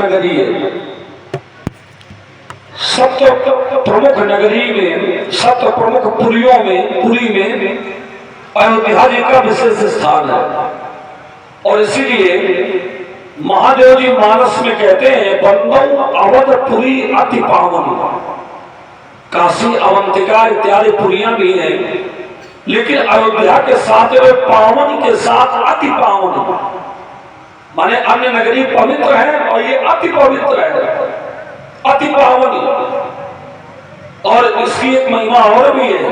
नगरी है। सप्त प्रमुख नगरी में, सप्त प्रमुख पुरियों में, पुरी में अयोध्या जी का विशेष स्थान है। और इसीलिए महादेव जी मानस में कहते हैं बंदौ अवधपुरी अति पावन। काशी अवंतिका इत्यादि पुरियां भी हैं, लेकिन अयोध्या के साथ वे पावन के साथ अति पावन, माने अन्य नगरी पवित्र है और ये अति पवित्र है, अति पावन। और इसकी एक महिमा और भी है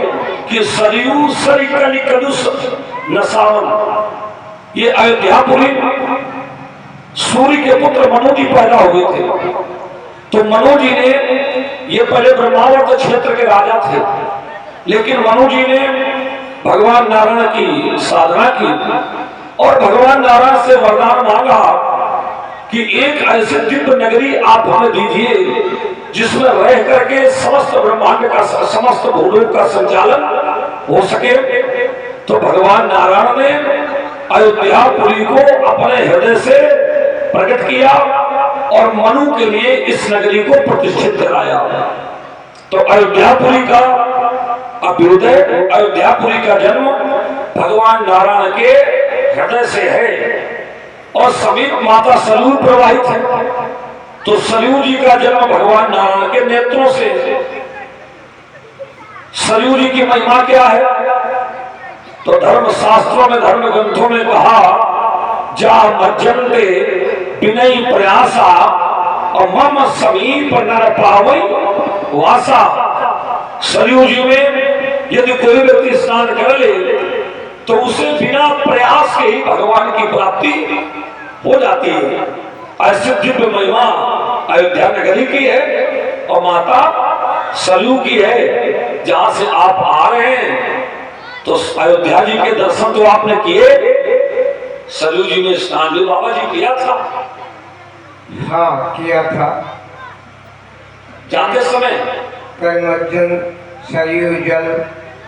कि सरयू सरिकली कलुष नसावन। ये अयोध्यापुरी सूर्य के पुत्र मनु जी पैदा हुए थे। तो मनु जी ने, ये पहले ब्रह्मावर्त क्षेत्र के राजा थे, लेकिन मनु जी ने भगवान नारायण की साधना की और भगवान नारायण से वरदान मांगा कि एक ऐसी दिव्य नगरी आप हमें दीजिए जिसमें रह करके समस्त ब्रह्मांड का, समस्त भूलोक का संचालन हो सके। तो भगवान नारायण ने अयोध्यापुरी को अपने हृदय से प्रकट किया और मनु के लिए इस नगरी को प्रतिष्ठित कराया। तो अयोध्यापुरी का अभ्युदय, अयोध्यापुरी का जन्म भगवान नारायण के हृदय से है और समीप माता सरयू प्रवाहित है। तो सरयू जी का जन्म भगवान नारायण के नेत्रों से। सरयू जी की महिमा क्या है? तो धर्म शास्त्रों में, धर्म ग्रंथों में कहा जा मज्जन्ते विनय प्रयासा और मम समीप नर पावई वासा। सरयू जी में यदि कोई व्यक्ति स्नान कर ले तो उसे बिना प्रयास के ही भगवान की प्राप्ति हो जाती है। ऐसी दिव्य महिमा अयोध्या नगरी की है और माता सरयू की है। जहां से आप आ रहे हैं तो अयोध्या जी के दर्शन तो आपने किए, सरयू जी में स्नान भी बाबा जी किया था। हाँ, किया था। जाते समय मज्जन सरयू जल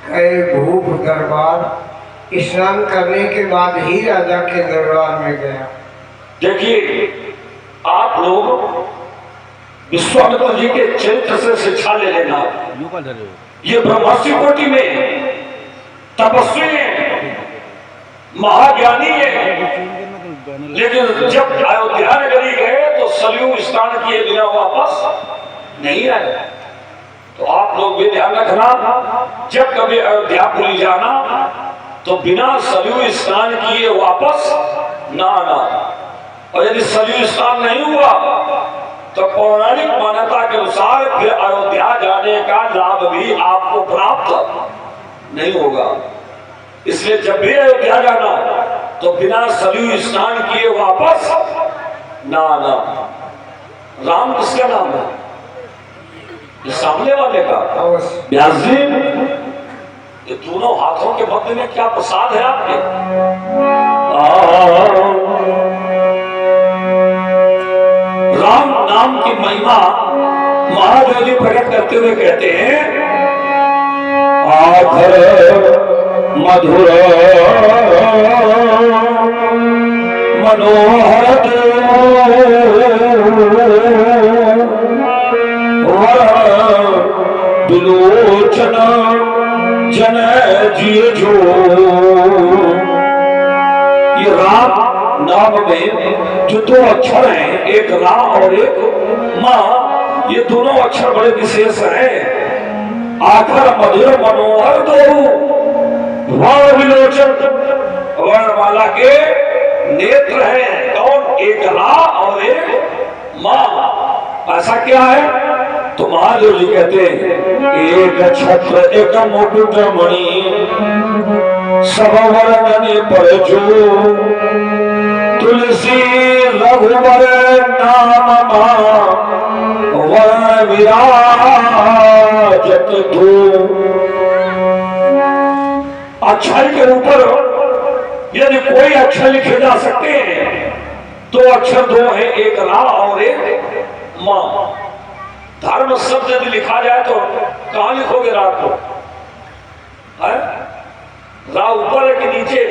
कई भूप दरबार, स्नान करने के बाद ही राजा के दरबार में गया। देखिए, आप लोग विश्वामित्र जी के चरित्र से शिक्षा ले लेना। ये ब्रह्मर्षि कोटि में तपस्वी है, महाज्ञानी है, लेकिन जब अयोध्या नगरी गए तो सरयू स्नान किए बिना वापस नहीं आए। तो आप लोग भी ध्यान रखना, जब कभी अयोध्यापुरी जाना तो बिना सरयू स्नान किए वापस ना आना। और यदि सरयू स्नान नहीं हुआ तो पौराणिक मान्यता के अनुसार फिर अयोध्या जाने का लाभ भी आपको प्राप्त नहीं होगा। इसलिए जब भी अयोध्या जाना तो बिना सरयू स्नान किए वापस ना आना। राम किसका नाम है? ये सामने वाले का व्यास जी। ये दोनों हाथों के मध्य में क्या प्रसाद है आपके? राम नाम की महिमा महादेव जी प्रकट करते हुए कहते हैं आधर मधुर मनोहर विलोचन जन जिय जो। ये राम नाम में जो दो अक्षर हैं, एक रा और एक मां, ये दोनों अक्षर बड़े विशेष हैं। आखर मधुर मनोहर दो वर्ण विलोचन, वर्णमाला के नेत्र हैं। कौन? एक रा और एक मां। ऐसा क्या है? तो महादेव जी कहते हैं एक छत्र एक मुकुट मणि सब वर्णन पर जो तुलसी रघुवर नाम वर्ण विराजत धू। अक्षर के ऊपर यदि कोई अक्षर लिखे जा सकते हैं तो अक्षर दो है, एक रा और एक मां। धर्म शब्द यदि लिखा जाए तो कहां लिखोगे रा को? है रा ऊपर है कि नीचे?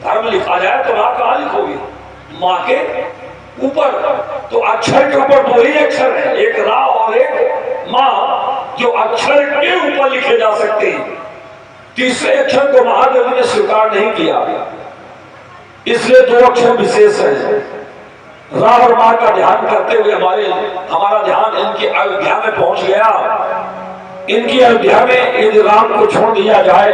धर्म लिखा जाए तो रा कहां लिखोगे? मां के ऊपर, तो अक्षर के ऊपर दो ही अक्षर है, एक रा और एक मां, जो अक्षर के ऊपर लिखे जा सकते हैं। तीसरे अक्षर को महादेव ने स्वीकार नहीं किया, इसलिए दो अक्षर विशेष है। रा और मां का ध्यान करते हुए हमारा ध्यान इनकी अयोध्या में पहुंच गया। इनकी अयोध्या में यदि राम को छोड़ दिया जाए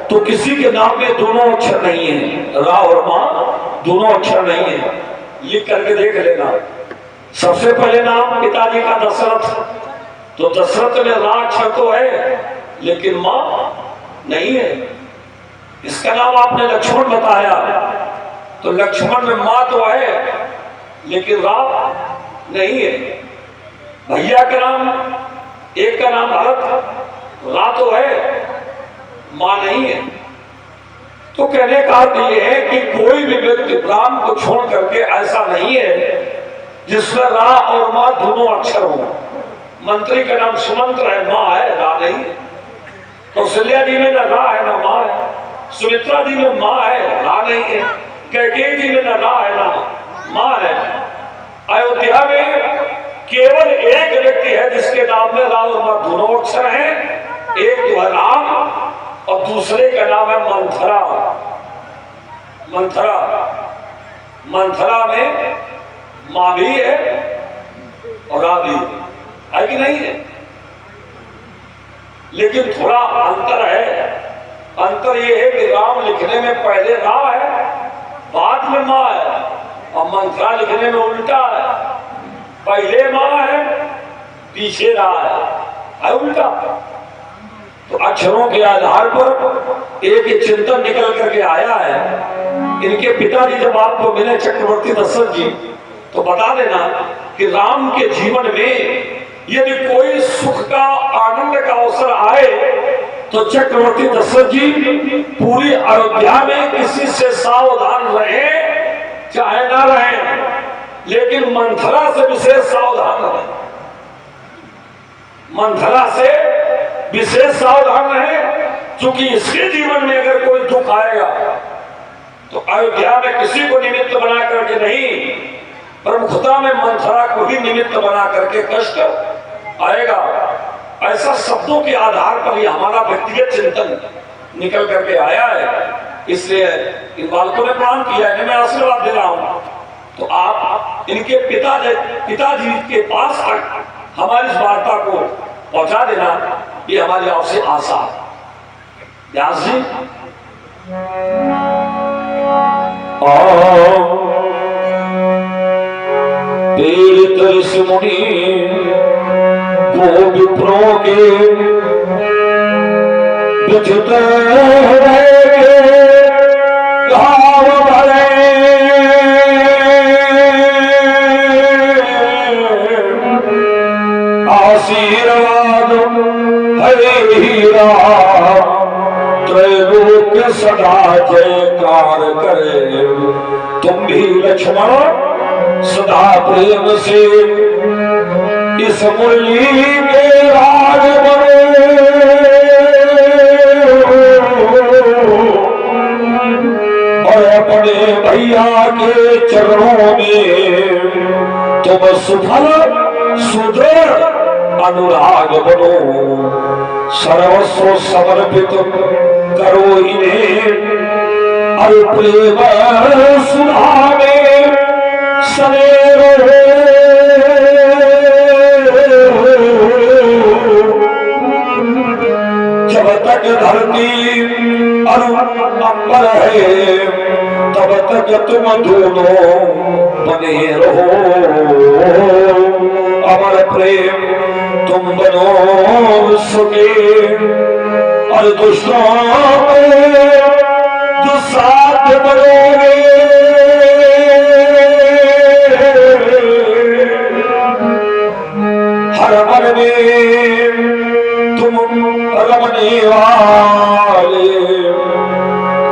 तो किसी के नाम में दोनों अक्षर नहीं है, रा और मां दोनों अक्षर नहीं है। लिख करके देख लेना। सबसे पहले नाम पिताजी का दशरथ, तो दशरथ में रा अक्षर तो है लेकिन मां नहीं है। इसका नाम आपने लक्ष्मण बताया, तो लक्ष्मण में मां तो है लेकिन रा नहीं है। भैया का नाम, एक का नाम भरत, रा तो है मां नहीं है। तो कहने का अर्थ यह है कि कोई भी व्यक्ति राम को छोड़ करके ऐसा नहीं है जिसमें रा और मां दोनों अक्षर हो। मंत्री का नाम सुमंत्र है, मां है, रा नहीं है। कौशल्या जी में न रा है न मां है, सुमित्रा जी में मां है, रा नहीं है। कैकेयी जी में न रा है न मां है। अयोध्या में केवल एक व्यक्ति है जिसके नाम में रा और मां दोनों अक्षर हैं, एक तो है राम और दूसरे का नाम है मंथरा। मंथरा, मंथरा में मां भी है और रा भी है कि नहीं है? लेकिन थोड़ा अंतर है। अंतर यह है कि राम लिखने में पहले रा है, बाद में मां है, और मंथरा लिखने में उल्टा है, पहले मां है पीछे रा है उल्टा। तो अक्षरों के आधार पर एक चिंतन निकल करके आया है। इनके पिताजी जब आपको मिले चक्रवर्ती दशरथ जी, तो बता देना कि राम के जीवन में यदि कोई सुख का, आनंद का अवसर आए तो चक्रवर्ती दशरथ जी पूरी अयोध्या में किसी से सावधान रहे चाहे ना रहे, लेकिन मंथरा से विशेष सावधान रहे। मंथरा से विशेष सावधान रहे, क्योंकि इसके जीवन में अगर कोई दुख आएगा तो अयोध्या में किसी को निमित्त बना करके नहीं, प्रमुखता में मंथरा को ही निमित्त बना करके कष्ट आएगा। ऐसा शब्दों के आधार पर ही हमारा व्यक्तिगत चिंतन निकल करके आया है। इसलिए इन बालकों ने प्रणाम किया है, मैं आशीर्वाद दे रहा हूं। तो आप इनके पिताजी के पास हमारी इस वार्ता को पहुंचा देना, ये हमारी आपसे आशा है। व्यास जी पीड़ित ऋषि मुनि को विप्रों के व्यथित घाव भरे, आशीर्वाद हरि राम त्रैलोक सदा जयकार करे। तुम भी लक्ष्मण सदा प्रेम से इस मुरली के राज बनो, और अपने भैया के चरणों में तुम सुफल सुदृढ़ अनुराग बनो। सर्वस्व समर्पित करो इन्हें, और प्रेम सुधा में सने रहो। जब तक धरती और अंबर है तब तक तुम दोनों बने रहो। अमर प्रेम तुम बनो विश्व के, और दुष्टों में दुस्साध्य बनोगे। हर मन में तुम रमने वाले,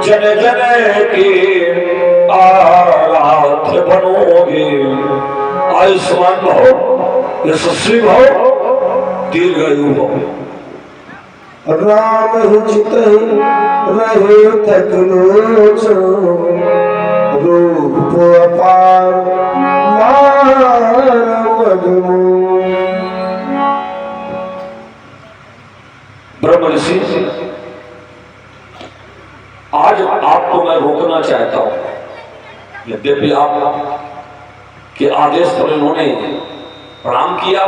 जन जन के आराध्य बनोगे। आयुष्मान भव, यशस्वी भव, दीर्घायु भव। राम हित रहे तक लोचन, रूप अपार ब्रह्म ऋषि, आज आपको मैं रोकना चाहता हूं। यद्यपि आप के आदेश पर उन्होंने प्रणाम किया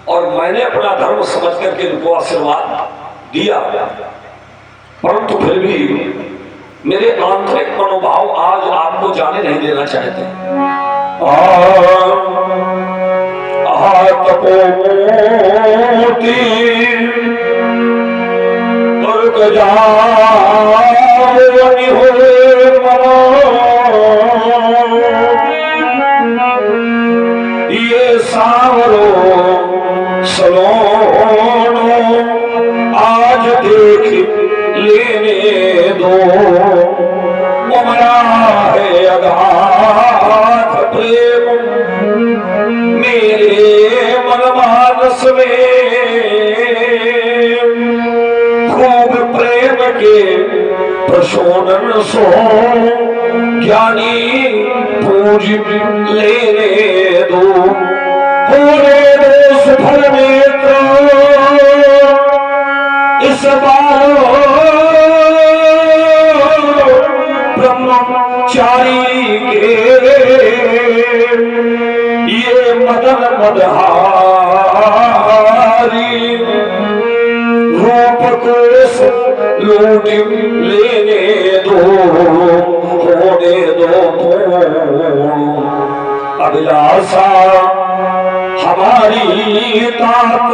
और मैंने अपना धर्म समझ करके उनको आशीर्वाद दिया, परंतु फिर भी मेरे आंतरिक मनोभाव आज आपको जाने नहीं देना चाहते। तपोमूर्ति दुर्ग जावनि होए मनो, ये सावरो सलोनो आज देख लेने दो, उमरा है अगाध प्रेम मेरे मन मानस में, खूब प्रेम के प्रशोनन सो ज्ञानी पूज लेने दो, पूरे दो सुफल नेत्र इस बार ब्रह्मचारी के, ये मदन मदहारी रूप को लूट लेने दो, होने दो अभिलाषा हमारी तात,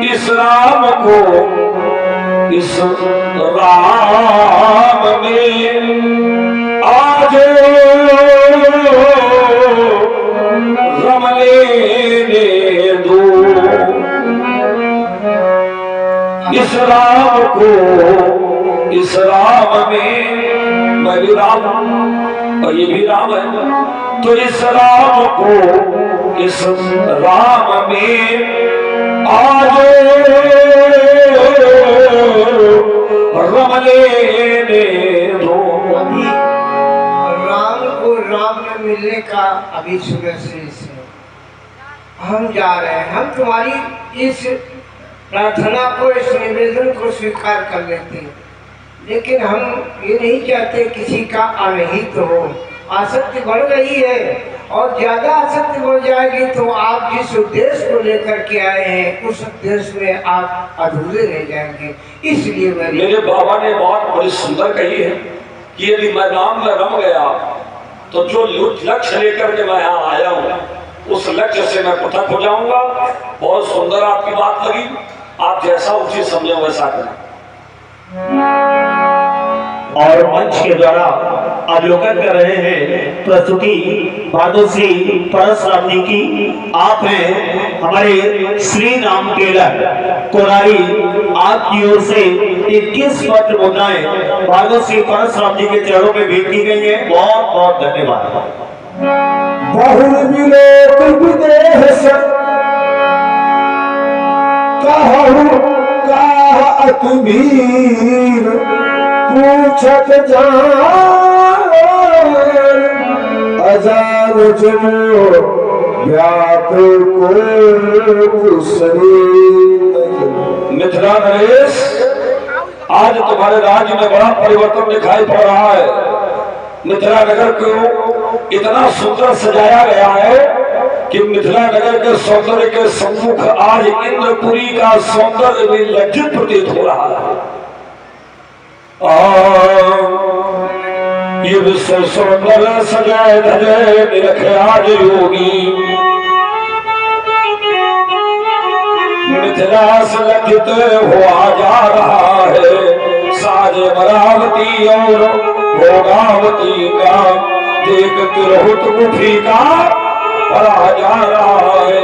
इस राम को इस राम में आज रम लेने दो, इस राम को इस राम में, मैं भी राम और ये भी राम है, तो इस राम को इस राम में आज रम लेने दो। राम को राम में मिलने का अभी सुबह से हम जा रहे हैं। हम तुम्हारी इस प्रार्थना को, इस निवेदन को स्वीकार कर लेते हैं, लेकिन हम ये नहीं चाहते किसी का अनहित हो। आसक्ति बढ़ रही है और ज्यादा आसक्ति बढ़ जाएगी तो आप जिस उद्देश्य को लेकर के आए हैं उस उद्देश्य में आप अधूरे रह जाएंगे। इसलिए मेरे बाबा ने बात बड़ी सुंदर कही है कि यदि मैं राम में रम गया तो जो लक्ष्य लेकर के मैं यहाँ आया हूँ उस लक्ष्य से मैं पृथक हो जाऊंगा। बहुत सुंदर आपकी बात लगी, आप जैसा उचित समझे वैसा करें। और मंच के द्वारा अवलोकन कर रहे हैं प्रस्तुति भादोश्री परशुराम जी की। आप हैं हमारे श्री राम टेलर कोरारी, आपकी ओर से 21 पत्र मुद्राएं भादोश्री परशुराम जी के चरणों में भेंट की गई है। बहुत बहुत धन्यवाद। बहु विलोक विदेह कहु कहत वीर पूछत जान, अजान जमो व्याकुल को मिथिला नरेश, आज तुम्हारे राज्य में बड़ा परिवर्तन दिखाई पड़ रहा है। मिथिला नगर को इतना सुंदर सजाया गया है कि मिथिला नगर के सौंदर्य के सम्मुख आज इंद्रपुरी का सौंदर्य भी लज्जित प्रतीत हो रहा है। ये विश्व सौंदर्य सजाए धजे निरखे आज योगी, मिथिला से लज्जित हुआ जा रहा है। साजे मरावती और भोगावती का देख तिरहुत मुखी का भरा जा रहा है।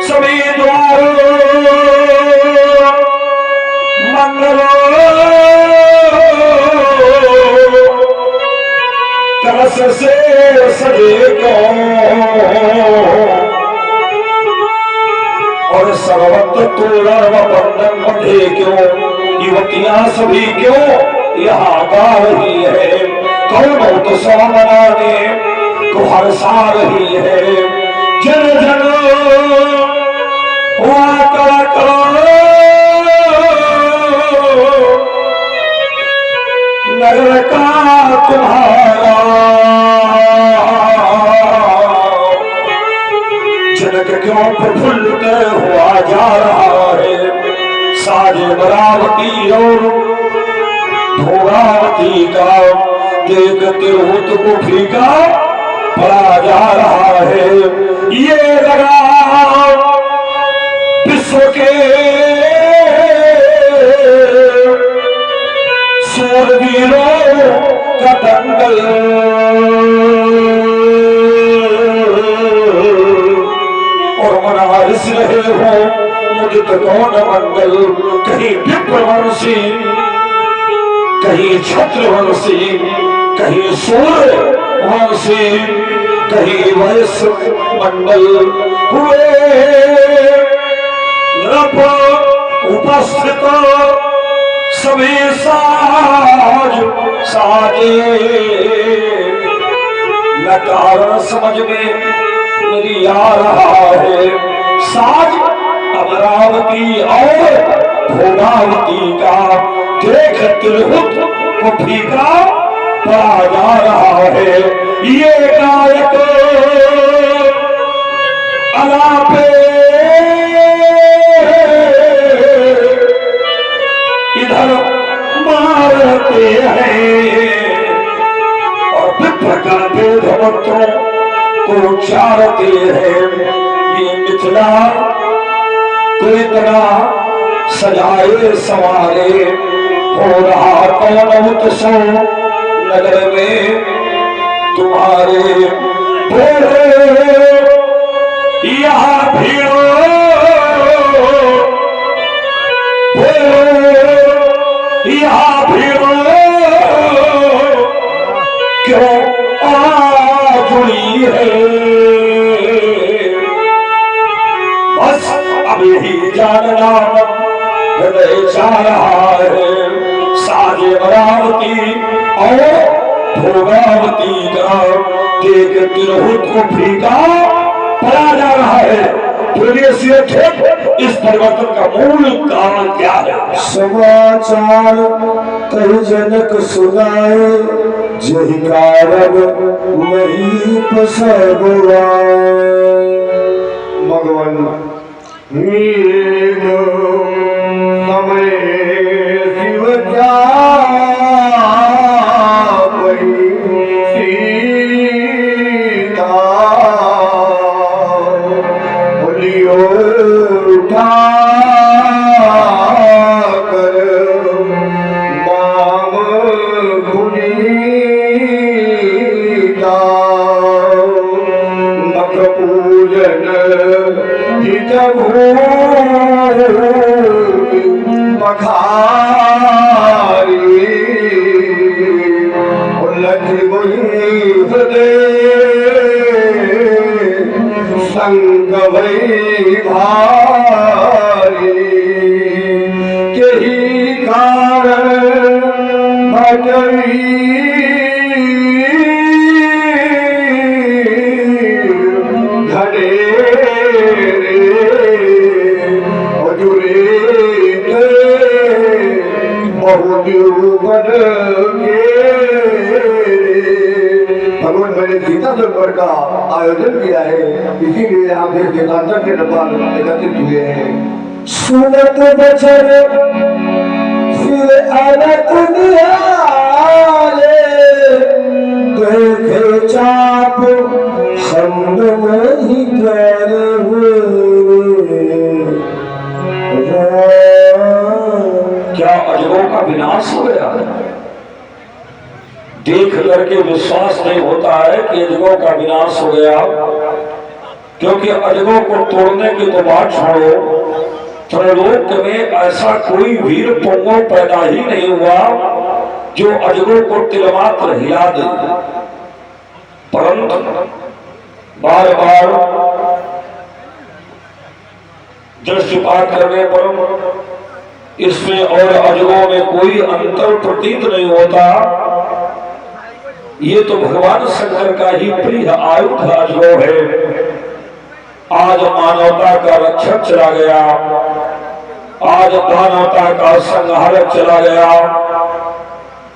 सभी द्वारों मंगलों कलश से सजे को और सर्वत्र तोरण व बंधन बंधे क्यों, युवतियां सभी क्यों यहाँ गा रही है। कौन तो सामना ने को हर्षा रही है। जन जन हुआ करो नगर का तुम्हारा, जनक क्यों प्रफुल्लित हुआ जा रहा है। साजे अमरावती और भोगावती का देख तिरहुत को फीका पड़ा जा रहा है। ये लगा विश्व के सूरवीरों का दंगल, और मना रिस रहे हो मुझे तो कौन मंगल। कहीं विप्रवंशी, कहीं छत्रवंशी, कहीं सूर्यवंशी, कहीं वैश्य मंडल हुए नृप उपस्थित सभी साज साजे। न कारण समझ में मेरी आ रहा है। साज अमरावती और भोगावती का देख तिरहुत को फीका पड़ा जा रहा है। ये गायक अलापे इधर मारते हैं और विप्रगण वेद मंत्रों को उच्चारते हैं। ये मिथिला को इतना सजाए संवारे हो रहा कौन उत्सव नगर में तुम्हारे। बोले यहाँ भीड़ो, यहाँ भीड़ो क्यों आ जुड़ी है। बस अब यही जानना हृदय चाह रहा है। साजे अमरावती और भोगावती का देख तिरहुत को फीका पड़ा जा रहा है। इस परिवर्तन का मूल कारण क्या है। समाचार कई जनक सुनाए, यही कारण नहीं पसरुआ। भगवान समय शिव क्या उठा कर माम पुनीता मख पूजन हित मखारी संग भई भारी। यही कारण भटवी घड़े जुरे बहुत भगवान मैंने सीता दरबार का आयोजन किया है, इसीलिए आप देश देशांतर के दरबार एकत्रित हुए हैं। सुनत बचन फिर अनक निहाले, देखे चाप संग नहीं कर क्या अजगों का विनाश हो गया है। देख करके विश्वास नहीं होता है कि अजगों का विनाश हो गया, क्योंकि अजगों को तोड़ने की तो बात छोड़ो, त्रैलोक में ऐसा कोई वीर पुंगव पैदा ही नहीं हुआ जो अजगों को तिलमात्र हिला दे। परंतु बार बार दृष्टिपात करने पर इसमें और अजगों में कोई अंतर प्रतीत नहीं होता। ये तो भगवान शंकर का ही प्रिय आयुध अजगो है। आज मानवता का रक्षक चला गया, आज मानवता का संहारक चला गया।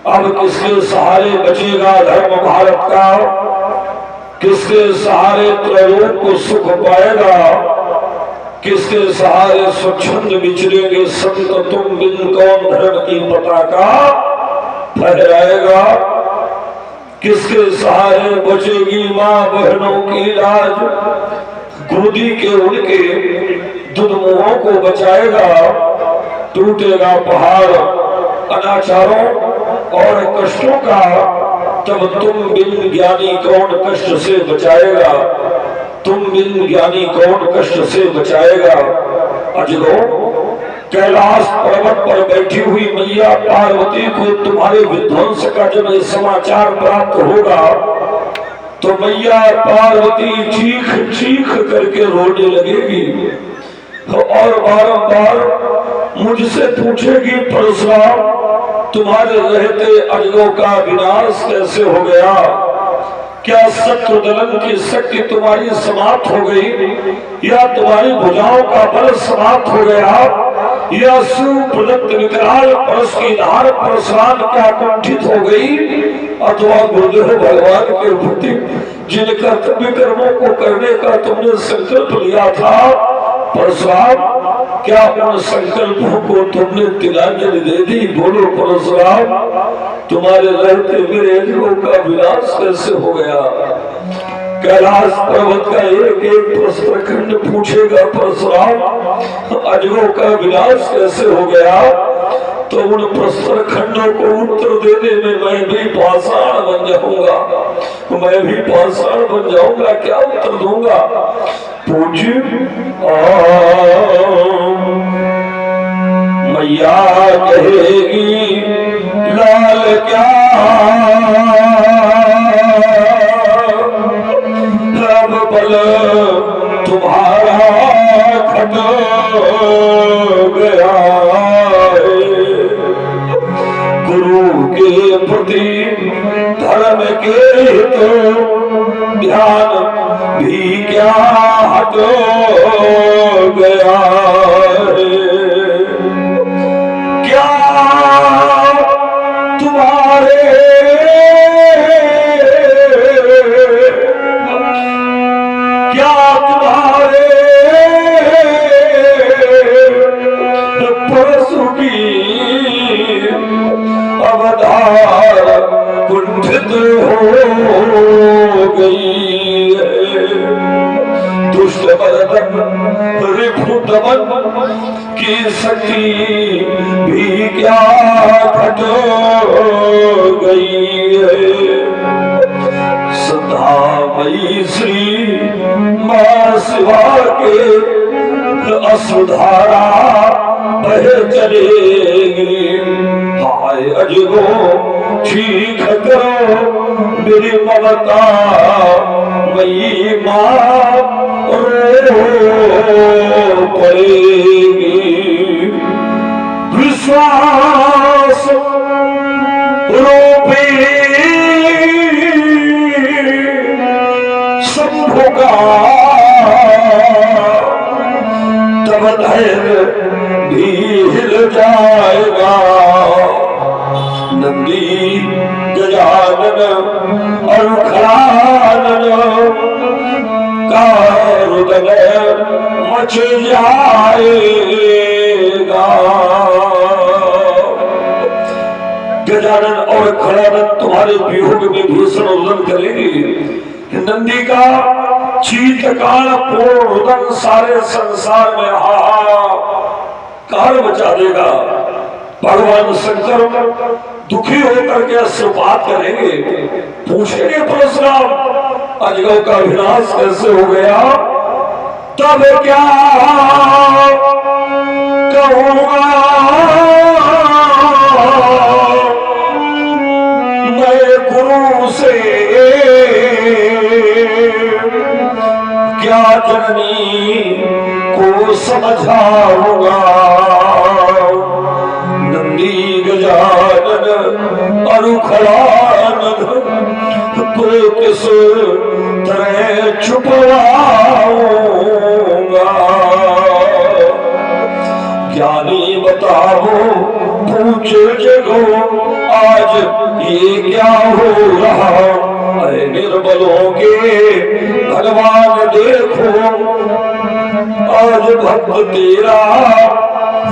अब किसके सहारे बचेगा धर्म भारत का? किसके सहारे त्रैलोक को सुख पाएगा? किसके सहारे स्वच्छंद विचरेंगे संत तुम बिन कौन धर्म की पताका फहराएगा? किसके सहारे बचेगी माँ बहनों की लाज? गोदी के उनके दुधमुहों को बचाएगा? टूटेगा पहाड़ अनाचारों और कष्टों का, तब तुम बिन ज्ञानी कौन कष्ट से बचाएगा? तुम बिन ज्ञानी कौन कष्ट से बचाएगा? अजगो, कैलाश पर्वत पर बैठी हुई मैया पार्वती को तुम्हारे विध्वंस का जब ये समाचार प्राप्त होगा तो मैया पार्वती चीख चीख करके रोने लगेगी और बारंबार मुझसे पूछेगी, परशुराम तुम्हारे रहते अजगों का विनाश कैसे हो गया? क्या शत्रु दलन की शक्ति तुम्हारी समाप्त हो गई, या तुम्हारी भुजाओं का बल समाप्त हो गया, या सुप्रदत्त विकराल परश की धार परशुराम क्या कुंठित हो गई, अथवा गुरुदेव भगवान के प्रति जिन कर्तव्य कर्मों को करने का तुमने संकल्प लिया था परशुराम, क्या उन संकल्पों को तुमने तिलांजलि दे दी? बोलो परशुराम, तुम्हारे रहते मेरे अजगों का विनाश कैसे हो गया? कैलाश पर्वत का एक एक प्रश्न खंड पूछेगा, परशुराम अजगों का विनाश कैसे हो गया? तो उन प्रश्न खंडों को उत्तर देने में मैं भी पाषाण बन जाऊंगा, मैं भी पाषाण बन जाऊंगा। क्या उत्तर दूंगा? पूज्य मैया कहेगी, लाल क्या रब बल तुम्हारा खट गया है, गुरु के प्रति धर्म के तो ध्यान भी क्या हट गया है। क्या तुम्हारे परशु की अवतार कुंठित हो गई है? दुष्ट बलदन रिपु दमन की शक्ति भी क्या घट गई है? सदामयी श्री मां शिवा के असुधारा बह चलेगी। हाय अजगो ठीक करो मेरी ममता मई मां रो पड़ेगी। विश्वास रूपी शंभु का तब धैर्य भी हिल जाएगा। नंदी गजानन और खड़ानन का रुदन मच जाएगा। गजानन और खड़ानन तुम्हारे वियोग में भीषण रुदन करेंगे। नंदी का चीतकाल पूर्ण रुदन सारे संसार में हाहाकार मचा देगा। भगवान शंकर दुखी होकर के अश्रुपात करेंगे, पूछेंगे परशुराम अजगौ का विनाश कैसे हो गया? तब क्या कहूँगा मैं गुरु से, क्या जननी को समझाऊंगा? नंदी गजानन और खड़ानन को किस तरह छुपवाऊंगा। ज्ञानी बताओ पूछे जगो आज ये क्या हो रहा। अरे निर्बलों के भगवान देखो आज भक्त तेरा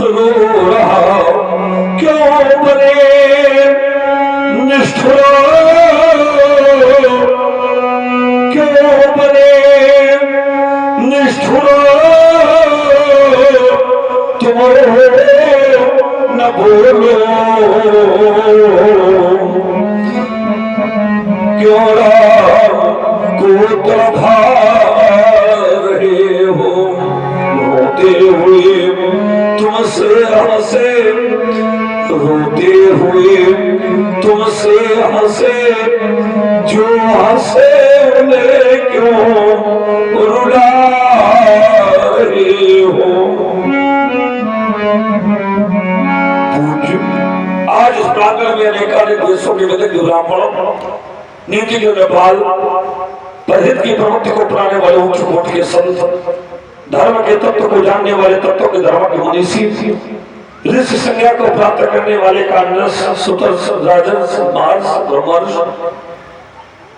रो रहा। क्यों बने निष्ठुर, क्यों बने निष्ठुर तुम न बोलो। क्यों राम को तड़फा रहे हो। रोते हुए तुमसे हंसे, रोते हुए तुमसे हंसे, जो हंसे उन्हें क्यों रुला रहे हो। आज इस प्रांगण में अनेकानेक देशों के विधिक ब्राह्मण, नीति के नेपाल, प्रहित की प्रवृत्ति को अपनाने वाले उच्च कोट के संत, धर्म के तत्व को जानने वाले तत्व के धर्म के मनीषी, ऋषि संज्ञा को प्राप्त करने वाले कांग्रेस सुतर्स राजर्ष मार्स ब्रह्मर्ष,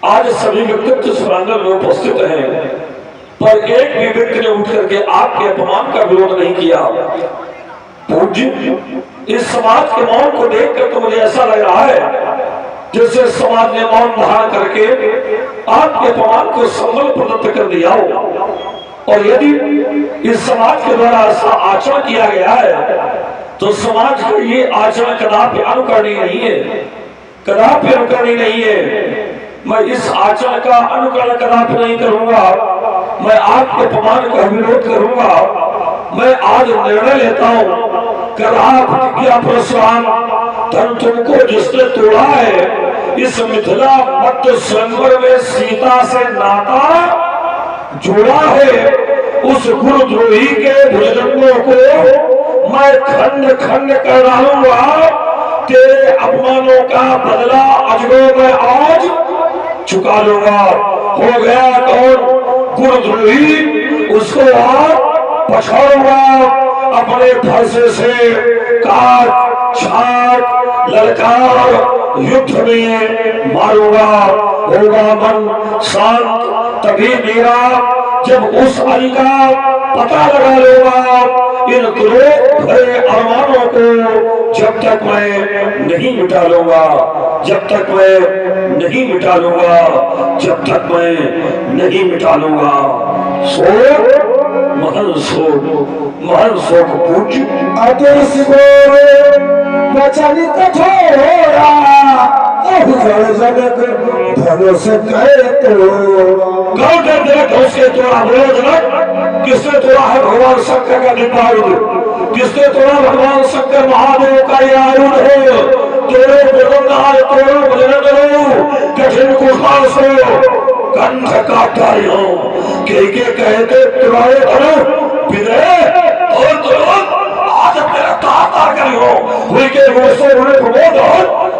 आज सभी व्यक्तित्व इस प्रांगण में उपस्थित हैं। पर एक भी व्यक्ति ने उठ करके आपके अपमान का विरोध नहीं किया। पूज्य, इस समाज के मौन को देखकर तो मुझे ऐसा लग रहा है जैसे समाज ने मौन धारण करके आपके अपमान को संबल प्रदत्त कर दिया हो। और यदि इस समाज के द्वारा ऐसा आचरण किया गया है तो समाज का ये आचरण कदापि अनुकरणीय नहीं है, कदापि अनुकरणीय नहीं है। मैं इस आचरण का अनुकरण कदापि नहीं करूंगा। मैं आपके अपमान का विरोध करूंगा। मैं आज निर्णय लेता हूं, कल आप प्रतिज्ञा परशुराम धन तुमको जिसने तोड़ा है, इस मिथिला मध्य स्वयंवर में सीता से नाता जोड़ा है, उस गुरुद्रोही के भुजंगों को मैं खंड खंड कर डालूंगा। तेरे अपमानों का बदला अजगो मैं आज चुका लूंगा। हो गया कौन गुरुद्रोही, उसको आज पछाड़ूंगा। अपने फरसे से काट छाट ललकार युद्ध में मारूंगा। होगा मन शांत तभी मेरा, जब उस अली का पता लगा लूंगा। इन क्रोध भरे अरमानों को जब तक मैं नहीं मिटा लूंगा, जब तक मैं नहीं मिटा लूंगा, जब तक मैं नहीं मिटा लूंगा। शोक महन शोक, महन शोक पूज्य। आदेश गोरे वचन कठोरा, जनक धनुष कहे तोड़ा। कौन धनुष के तोड़ा? बोलो जनक, किसने तोड़ा है? भगवान शंकर का दिव्यायुध। किसने तोड़ा? भगवान शंकर महादेव का ये आयुध है। तोड़ो मृदंगाल, तोड़ो मृदंगलो, कठिन कुठार सो कंठ काटा हो। के कहते तुराए धनु विदय और तुरंत आज मेरा ताता करियो। हुई के रोसो हुए प्रमोद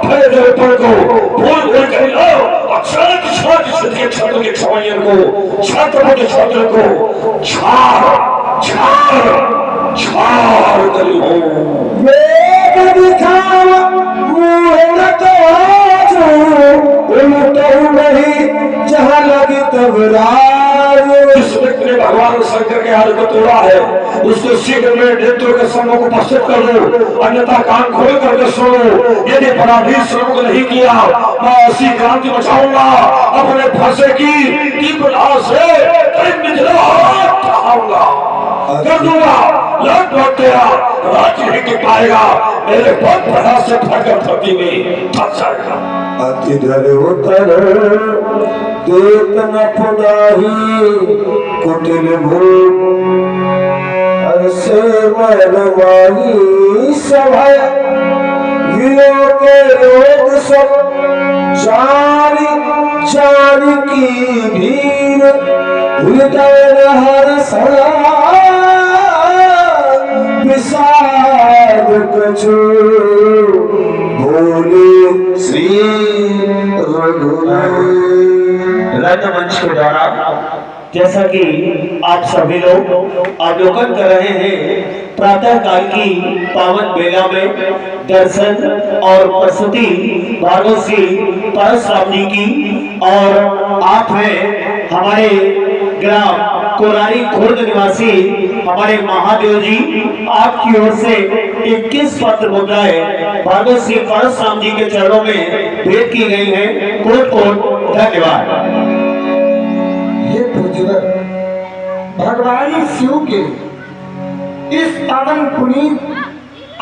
फिर जो पर को बोल बोल कर लो। अक्षर छात्र के छात्र के छवायन को, छात्रपति छात्र को छार छार छार करियो। वेद दिखाव मुँह न तो आजू, उल्टो नहीं जहाँ लगी तब राजू। जिस व्यक्ति ने भगवान शंकर के हाथ को तोड़ा है, उसको शीघ्र में नेत्रों के सम्मुख उपस्थित कर दो, अन्यथा कान खोल करके सुनो। यदि अपराधी श्रम को नहीं किया, मैं ऐसी क्रांति मचाऊंगा अपने फंसे की तीव्रता से कर दूंगा। लौट लौट तेरा राज्य नहीं टिक पाएगा। मेरे बहुत प्रयास से फटकर धरती में फंस जाएगा। अति धर उतर देत न पुनाही, कुटिल भूप से मरवाही सभा। वीरों के रोग सब चारी चारी की भीड़, हृदय हर सड़ा विषाद कछु। बोले श्री रघुनाथ। रंगमंच के द्वारा जैसा कि आप सभी लोग अवलोकन कर रहे हैं, प्रातः काल की पावन बेला में दर्शन और प्रस्तुति भागवत श्री परशुराम जी की, और आप हैं हमारे ग्राम कोरारी खुर्द निवासी हमारे महादेव जी, आपकी ओर से 21 पत्र मुद्राएं भागवत श्री परशुराम जी के चरणों में भेंट की गई हैं। कोट कोट धन्यवाद। ये पूजन भगवान शिव के इस पावन पुनीत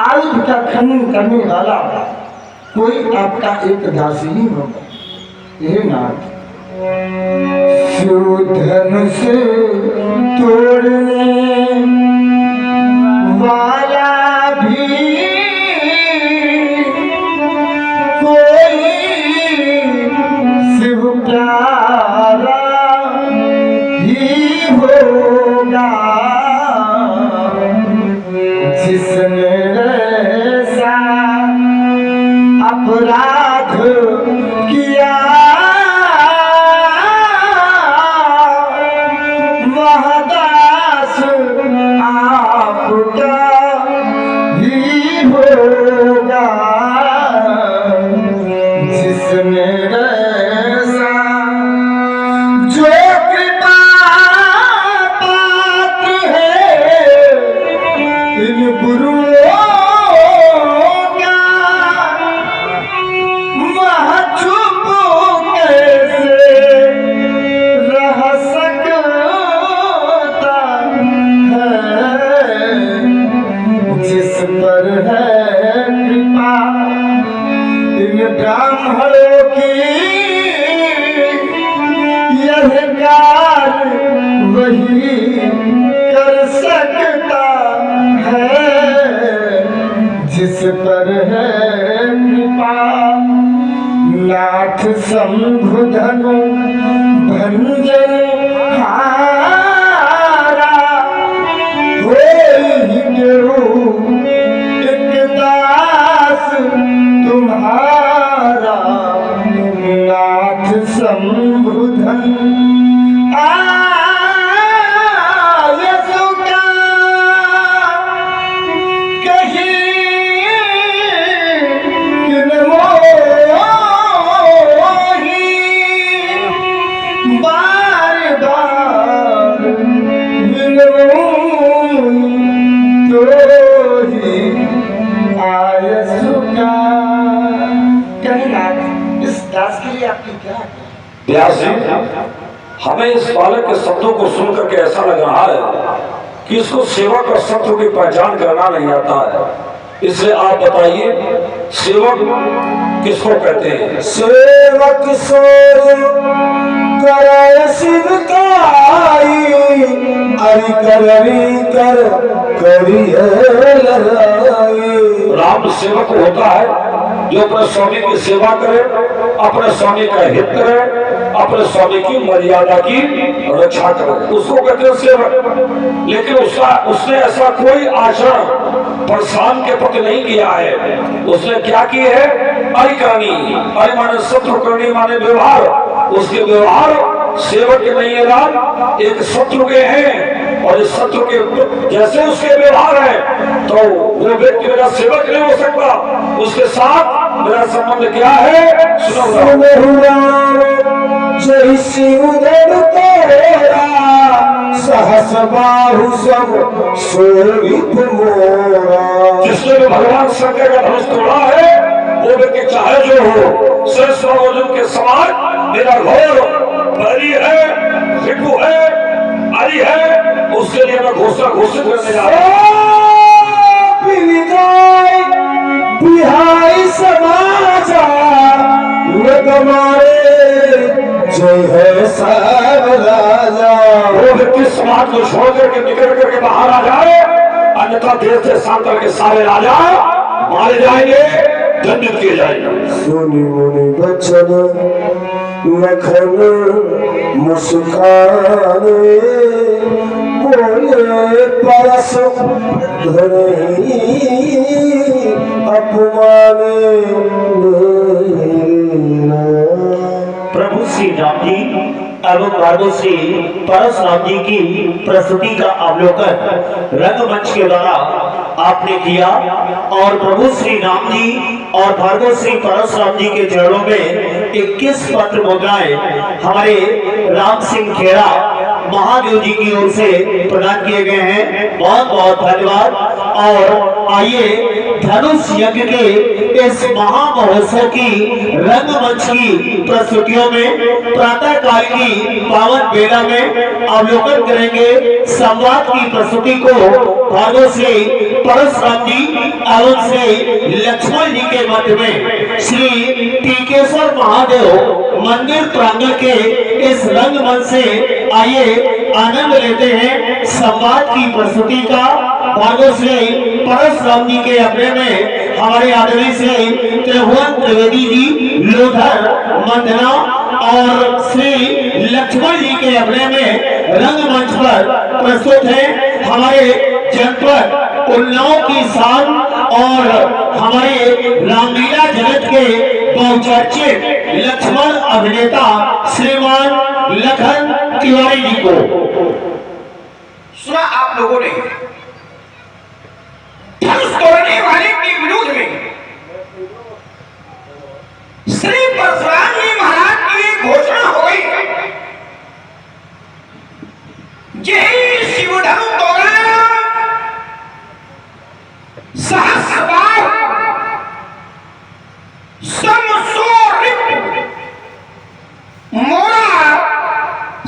आयुध का खनन करने वाला कोई आपका एक दासी ही होगा। ये नाथ शिव धनुष तोड़ने वाला भी कोई शिव प्यारा ही होगा, जिसने ऐसा अपराध किया महदास आपका ही होगा, जिसने ऐसा जो कृपा पात्र है इन गुरुओं का, वह चुप कैसे रह सकता है, जिस पर है कृपा इन ब्राह्मणों की, यह कार्य वही कर सकता है, जिस पर है कृपा। नाथ शंभु धनु भंजन हारा, होई केहू एक दास तुम्हारा, नाथ शंभु धनु यशु का कहीं किन मोही, बार बार मिलूं तो ही आयसु का। कहीं नाथ इस दास के लिए आपकी क्या है? व्यास जी, हमें इस बालक के शब्दों को सुनकर के ऐसा लग रहा है कि इसको सेवक और शत्रु की पहचान करना नहीं आता है। इसलिए आप बताइए, सेवक किसको कहते हैं? सेवक सोय कराय शिवकाई, अरि कररी कर करिए लड़ाई। राम सेवक होता है जो अपने स्वामी की सेवा करे, अपने स्वामी का हित करे, अपने स्वामी की मर्यादा की रक्षा करे, उसको कहते हैं सेवक। लेकिन उसने ऐसा कोई आचरण परशुराम के प्रति नहीं किया है। उसने क्या की है? अरिकरणी, अरि माने शत्रु, करणी माने व्यवहार। उसके व्यवहार सेवक के नहीं है राम, एक शत्रु के हैं, और इस शत्रु के जैसे उसके व्यवहार है तो वो व्यक्ति मेरा सेवक नहीं हो सकता। उसके साथ मेरा संबंध क्या है? सुनो जय शिव तेरा सहस बाहु सब शोभित मोरा। जिसने भी भगवान शंकर का धनुष तोड़ा है वो व्यक्ति चाहे जो हो, श्रेष्ठ अर्जुन के समान मेरा घोर बलि है, रिपु है, हरि है, उसके लिए मैं घोषणा घोषित करने जा रहा हूं। बिहाई समाजा तुम्हारे जय है सब राजा। वो व्यक्ति समाज को छोड़ करके निकल करके बाहर आ जाए, अन्यथा देश से शांतर के सारे राजा मारे जाएंगे, दंडित किए जाएंगे। सुनी मुनि बचन लखन मुस्काने, बोले परस धनी अपमाने। प्रभु श्री राम जी एवं भार्गव श्री परशुराम जी की प्रस्तुति का अवलोकन रंगमंच के द्वारा आपने किया और प्रभु श्री राम जी और भार्गव श्री परशुराम जी के चरणों में 21 पत्र मुद्राएं हमारे राम सिंह खेड़ा महादेव जी की ओर से प्रदान किए गए हैं। बहुत बहुत धन्यवाद। और आइए धनुष यज्ञ के इस महामहोत्सव की रंगमंच की प्रस्तुतियों में प्रातः काल की पावन बेला में अवलोकन करेंगे। संवाद की प्रस्तुति को भार्गव श्री परशुराम जी एवं श्री लक्ष्मण जी के मध्य में श्री टीकेश्वर महादेव मंदिर प्रांगण के इस रंगमंच से आइए आनंद लेते हैं संवाद की प्रस्तुति का। भार्गव श्री परशुराम जी के अपने में हमारे आदरणीय श्री त्रिभुवन त्रिवेदी जी लोधर मंदना और श्री लक्ष्मण जी के अपने में रंगमंच पर प्रस्तुत है हमारे जनपद उन्नाव की शान और हमारे रामलीला जगत के बहुचर्चित लक्ष्मण अभिनेता श्रीमान लखन तिवारी जी को। सुना आप लोगों ने धनुष तोड़ने वाले के विरोध में श्री परशुराम जी महाराज की घोषणा हो गई, जय शिव धनु तोड़ा सहस्र बार समसोरित मोरा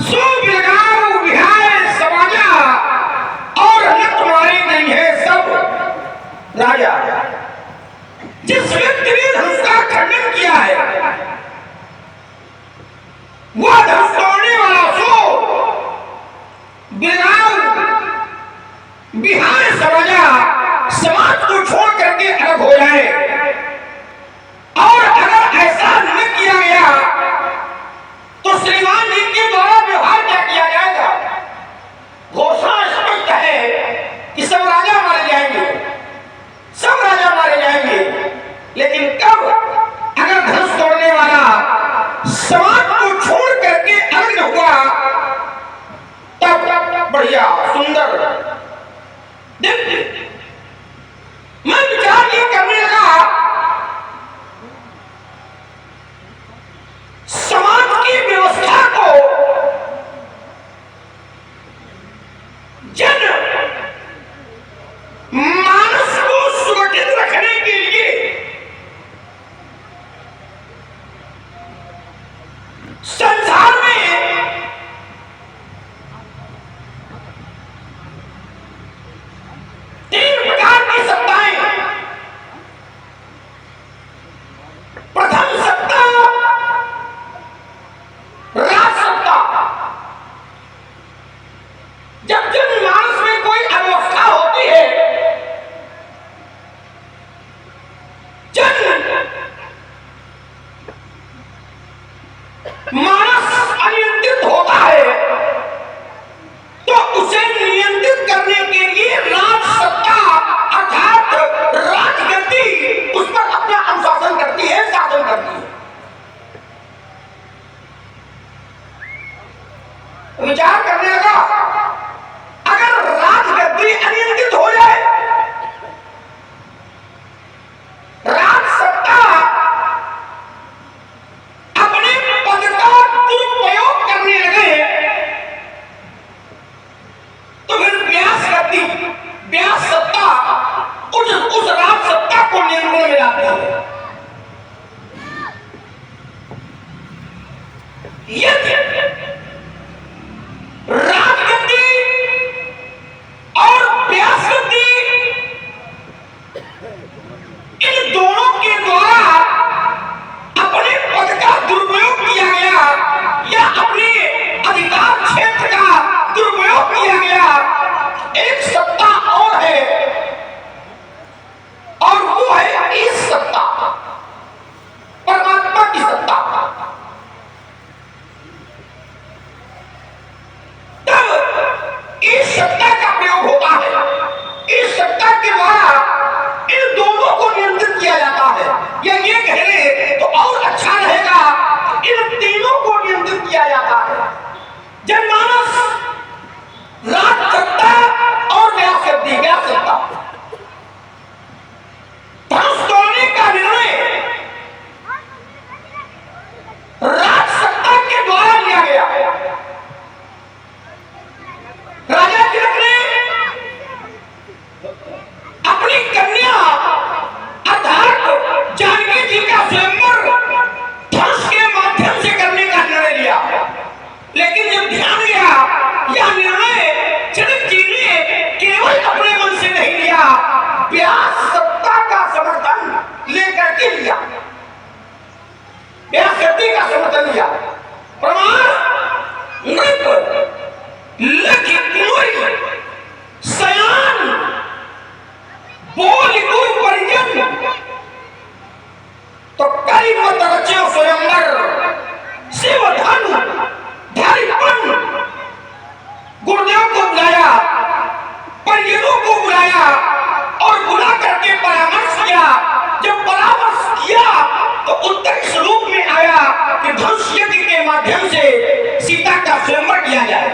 सो बिलगाओ विहार समाजा और न तुम्हारी नहीं है सब राजा। जिस व्यक्ति ने धनुष का खंडन किया है वह धनुष तोड़ने वाला सो बिलगाओ विहार समाजा समाज को छोड़ करके अलग हो जाए। और अगर ऐसा न किया गया तो श्रीमान जी के द्वारा व्यवहार क्या किया जाएगा। घोषणा स्पष्ट है कि सब राजा मारे जाएंगे, सब राजा मारे जाएंगे, लेकिन कब अगर धनुष तोड़ने वाला समाज को छोड़ करके अलग न हुआ तब बढ़िया सुंदर मैं विचार ये करने लगा समाज की व्यवस्था को जन मानस को सुगठित रखने के लिए संसार में तीन प्रकार की सत्ताएं, प्रथम सत्ता राज सत्ता। जब जनमानस में कोई अवस्था होती है, जन मानस अनियंत्रित होता है तो उसे नियंत्रित करने के लिए राज सत्ता अर्थात राजगद्दी उस पर अपना अनुशासन करती है, शासन करती है। विचार करने लगा अगर राजगद्दी अनियंत्रित हो जाए, राज सत्ता अपने पद का दुरुपयोग करने लगे तो फिर व्यास सत्ता उस राज सत्ता को नियंत्रण में लाती है। यदि राजगद्दी और व्यासगद्दी इन दोनों के द्वारा अपने पद का दुरुपयोग किया गया या अपने अधिकार क्षेत्र का दुरुपयोग किया गया, एक सत्ता और है और वो है इस सत्ता, परमात्मा की सत्ता। जनक जी ने केवल अपने मन से नहीं लिया, व्यास सत्ता का समर्थन लेकर के लिया, व्यास सत्ता का समर्थन लिया। प्रमाण नृप लखी कुंवरी सयान बोल गुरु परिजन तो कई मत रचो स्वयंवर शिव धन धैर्यपन। गुरुदेव को बुलाया, परिजनों को बुलाया और बुला करके परामर्श किया। जब परामर्श किया तो उत्तर स्वरूप में आया कि धनुष यज्ञ के माध्यम से सीता का स्वयंवर किया जाए।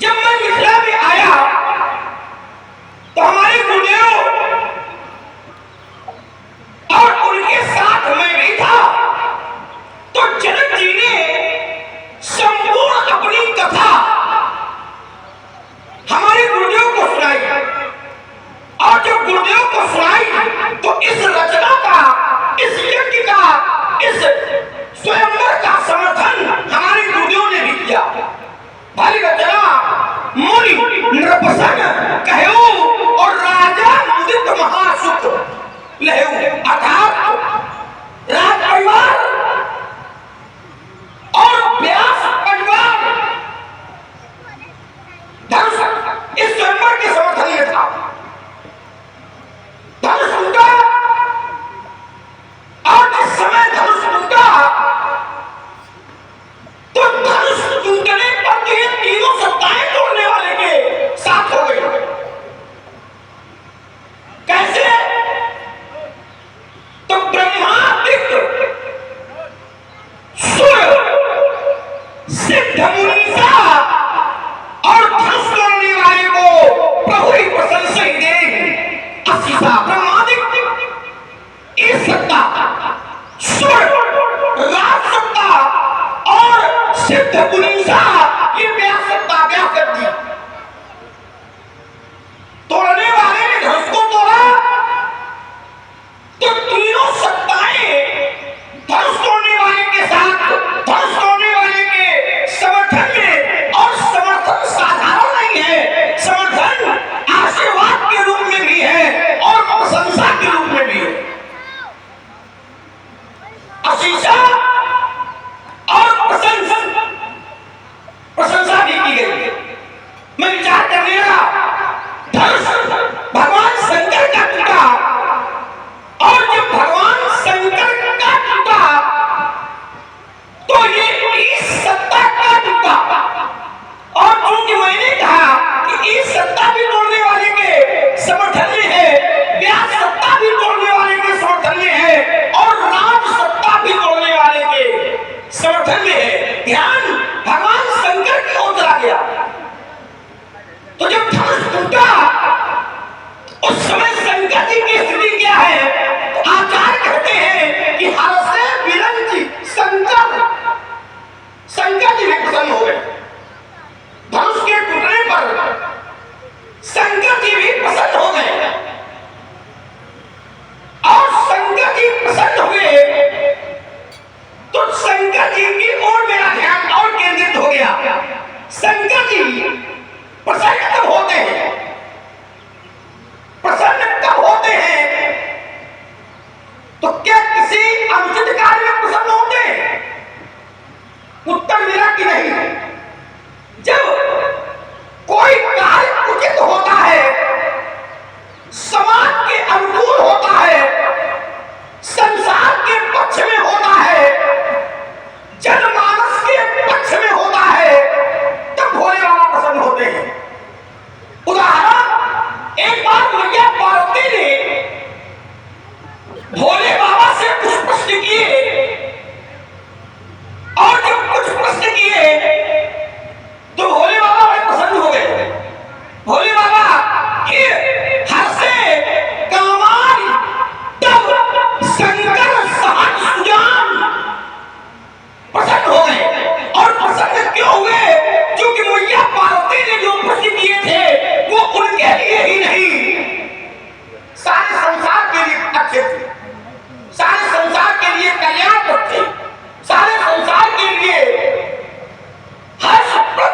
जब मैं मिथिला में आया तो हमारे गुरुदेव और उनके साथ मैं भी था, तो जनक जी ने संपूर्ण अपनी कथा हमारे गुरुदेव को सुनाई, और जब गुरुदेव को सुनाई तो इस रचना का, इस यज्ञ का, इस स्वयंवर का समर्थन हमारे गुरुदेव ने भी किया। भारी रचना मुनि नृपसन कहू और राजा मुदित महासुख लहू, अर्थात राज परिवार और व्यास परिवार धनुष इस स्वयंवर के समर्थन में था। धनुष टूटा और इस समय धनुष टूटा तो धनुष टूटने पर ये तीनों सत्ताएं तोड़ने वाले के साथ हो गई। कैसे?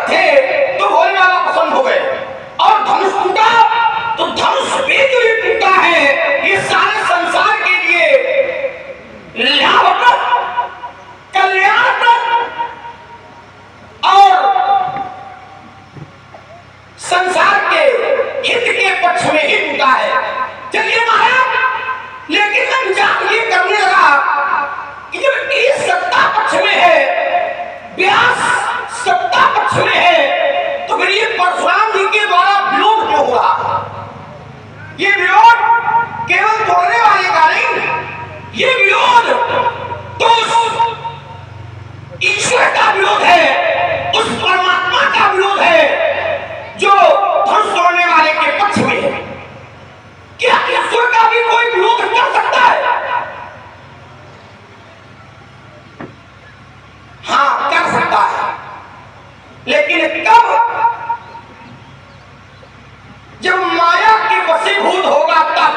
भरत थे तो भोले बाबा पसंद हो गए, और धनुष टूटा तो धनुष भी जो ये टूटा है ये सारे संसार के लिए लाभप्रद, कल्याणप्रद और संसार के हित के पक्ष में ही टूटा है। चलिए महाराज, लेकिन मैं विचार ये करने लगा कि जब इस सत्ता पक्ष में है, व्यास सत्ता पक्ष में है, तो फिर ये परशुराम जी के द्वारा विरोध क्यों हो रहा? ये विरोध केवल तोड़ने वाले का नहीं, ये विरोध तो ईश्वर का विरोध है, उस परमात्मा का विरोध है जो धनुष तोड़ने वाले के पक्ष में है। क्या ईश्वर का भी कोई विरोध कर सकता है? हाँ, कर सकता है, लेकिन कब? जब माया के वशीभूत होगा तब।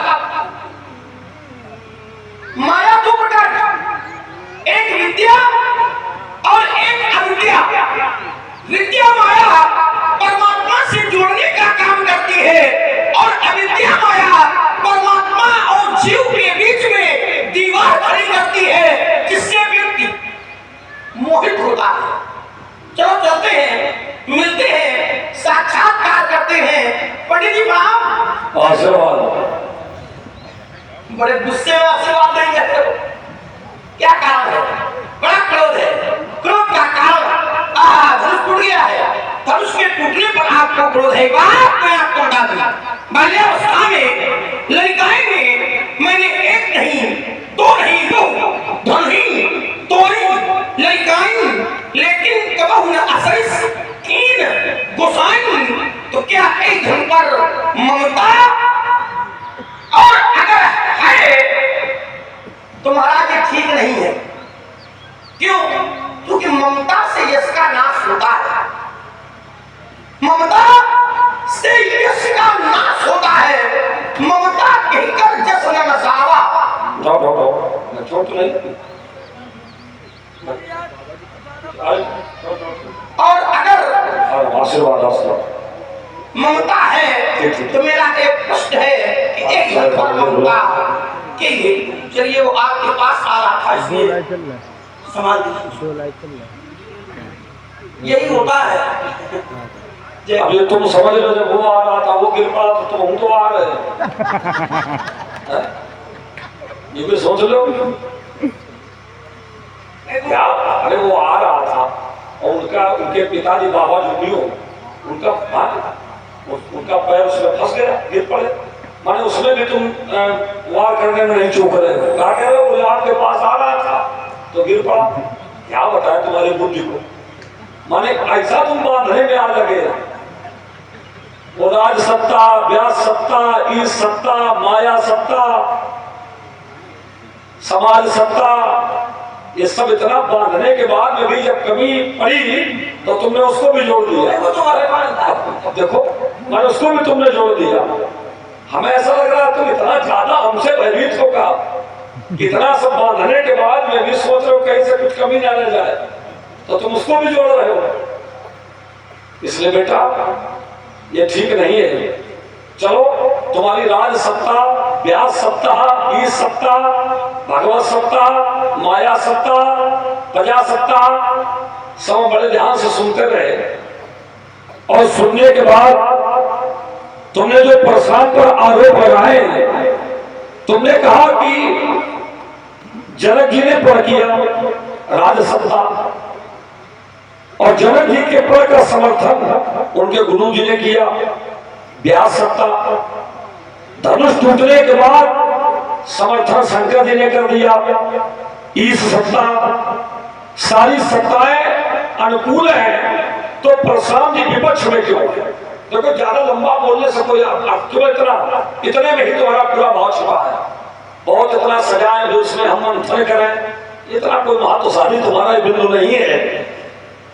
माया दो प्रकार की, एक विद्या और एक अविद्या। विद्या माया परमात्मा से जोड़ने का काम करती है, और अविद्या माया परमात्मा और जीव के बीच में दीवार खड़ी करती है, जिससे व्यक्ति मोहित होता है। चलो चलते हैं, मिलते हैं, साक्षात्कार करते हैं। पंडित जी प्रणाम। आशीर्वाद। बड़े गुस्से में आशीर्वाद नहीं देते हो, क्या कारण है? बड़ा क्रोध है, क्रोध का कारण धनुष टूट गया है। धनुष के टूटने पर आपको क्रोध है। बात मैं आपको बता दूं, बाल्यावस्था में ललिताएं ने मैंने एक नहीं, दो नहीं, दो धनुही तोड़ी ललिताएं, लेकिन कबहु न असरिस कीन गोसाईं। तो क्या एक धन पर ममता? और अगर है तो महाराज ये ठीक नहीं है। क्यों? क्योंकि ममता से यश का नाश होता है, ममता से यश का नाश होता है। ममता कहकर जस न नसावा। छोट नहीं। और अगर आशीर्वाद आशीर्वाद ममता है तो मेरा एक प्रश्न है कि एक धन पर ममता के लिए, चलिए वो आपके पास आ रहा था, इसलिए समान यही होता है। अब ये तुम समझ लो, जब वो आ रहा था वो गिर पड़ा तो हम तो आ रहे हैं। ये भी सोच लो क्या? अरे वो आ रहा था और उनके पिताजी बाबा जुबियो, उनका पैर उसमें फंस गया, गिर पड़े। माने उसमें भी तुम वार करने में नहीं चूक रहे हो। क्या कह रहे हो? वो आपके पास आ रहा था तो गिर पड़ा। क्या बताया तुम्हारी बुद्धि को? माने ऐसा तुम बांधने में आ लगे। वो राज सत्ता, व्यास सत्ता, ईश सत्ता, माया सत्ता, समाज सत्ता, ये सब इतना बांधने के बाद में भी जब कमी पड़ी तो तुमने उसको भी जोड़ दिया। वो तुम्हारे पास देखो, मैंने उसको भी तुमने जोड़ दिया। हमें ऐसा लग रहा है तुम इतना ज्यादा हमसे भयभीत होगा, इतना सब बांधने के बाद में भी सोच रहे हो कहीं से कुछ कमी ना रह जाए, तो तुम उसको भी जोड़ रहे हो। इसलिए बेटा ये ठीक नहीं है। चलो, तुम्हारी राज सत्ता, व्यास सत्ता, ईश सत्ता, भगवत सत्ता, माया सत्ता, प्रजा सत्ता, सब बड़े ध्यान से सुनते रहे। और सुनने के बाद तुमने जो परशुराम पर आरोप लगाए, तुमने कहा कि जनक जी ने पर किया राज सत्ता, और जनक जी के पर का समर्थन उनके गुरु जी ने किया व्यास सत्ता। धनुष टूटने के बाद समर्थन शंकर जी ने कर दिया ईश सत्ता। सारी सत्ताएं अनुकूल है तो परशुराम जी विपक्ष में क्यों? देखो, ज्यादा लंबा बोलने से कोई क्यों, इतने में ही तुम्हारा पूरा भाव छुपा है। बहुत इतना सजाए जो उसमें हम मंथन करें, इतना कोई महत्वशाली तुम्हारा बिंदु नहीं है।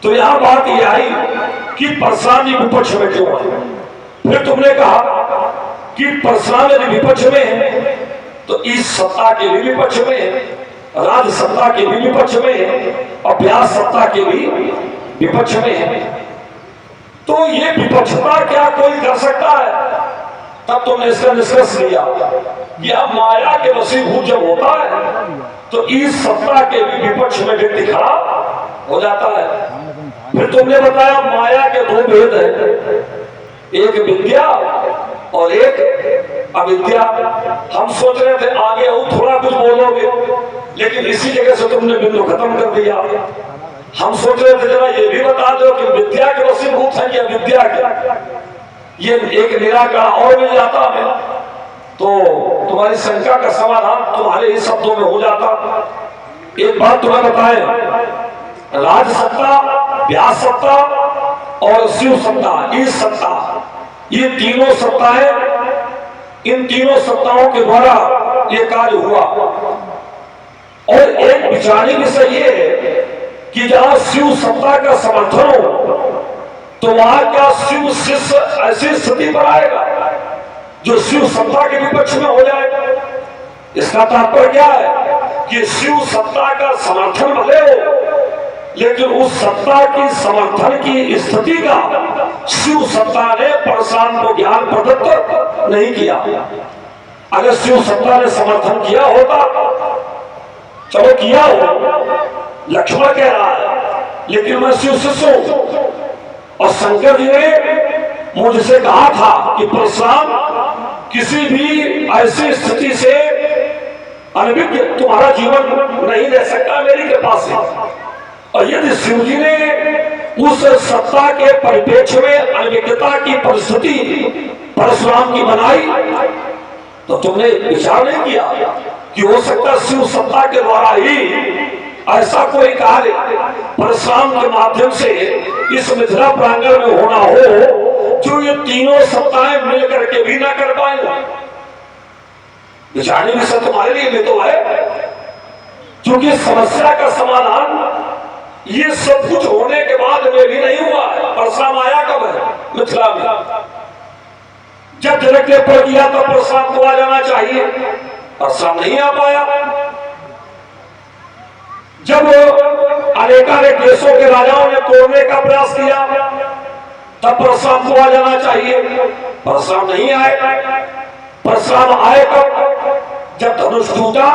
तो यह बात यह आई कि परशुराम जी विपक्ष में क्यों है। फिर तुमने कहा कि परशुराम यदि विपक्ष में है तो इस सत्ता के भी विपक्ष में है, राज सत्ता के भी विपक्ष में है, और व्यास सत्ता के भी विपक्ष में है। विपक्षता क्या कोई कर सकता है? तब तुमने इसका निष्कर्ष लिया कि अब माया के वशीभूत जब होता है तो इस सत्ता के भी विपक्ष में व्यक्ति खड़ा हो जाता है। फिर तुमने बताया माया के दो भेद हैं, एक विद्या और एक अविद्या। हम सोच रहे थे आगे और थोड़ा कुछ बोलोगे, लेकिन इसी जगह से तुमने बिंदु खत्म कर दिया। हम सोच रहे थे जरा ये भी बता दो कि विद्या के वशीभूत है या विद्या के, ये एक निराकरण और मिल जाता है तो तुम्हारी शंका का समाधान तुम्हारे ही शब्दों में हो जाता। एक बात तुम्हें बताएं, राज सत्ता, व्यास सत्ता और शिव सत्ता, इस सत्ता, ये तीनों सत्ताएं, इन तीनों सत्ताओं के द्वारा ये कार्य हुआ। और एक विचारणी विषय ये है कि जहां शिव सत्ता का समर्थन हो तो वहां क्या शिव शिष्य ऐसी स्थिति पर आएगा जो शिव सत्ता के विपक्ष में हो जाएगा? इसका तात्पर्य क्या है कि शिव सत्ता का समर्थन भले हो, लेकिन उस सत्ता की समर्थन की स्थिति का शिव सत्ता ने परशुराम को ज्ञान प्रदत्त नहीं किया। अगर शिव सत्ता ने समर्थन किया होता, चलो किया हो, लक्ष्मण कह रहा है, लेकिन मैं शिव शिष्य हूं। और शंकर जी ने मुझसे कहा था कि परशुराम किसी भी ऐसी स्थिति से अनभिज्ञ तुम्हारा जीवन नहीं रह सकता मेरी कृपा से। और यदि शिव जी ने उस सत्ता के परिप्रेक्ष्य में अनभिज्ञता की परिस्थिति परशुराम की बनाई तो तुमने विचार नहीं किया कि हो सकता शिव सत्ता के द्वारा ही ऐसा कोई कार्य परशुराम के माध्यम से इस मिथिला प्रांगण में होना हो जो ये तीनों सत्ताएं मिलकर के भी ना कर पाए। विचारने विषय तुम्हारे लिए भी तो है, क्योंकि समस्या का समाधान ये सब कुछ होने के बाद में भी नहीं हुआ है। परशुराम आया कब है मिथिला में? जब जनक ने पढ़ दिया तो परशुराम को आ जाना चाहिए, परशुराम नहीं आ पाया। जब अनेकानेक देशों के राजाओं ने तोड़ने का प्रयास किया तब परशुराम को आ जाना चाहिए, परशुराम नहीं आए। परशुराम आए कब? जब धनुष टूटा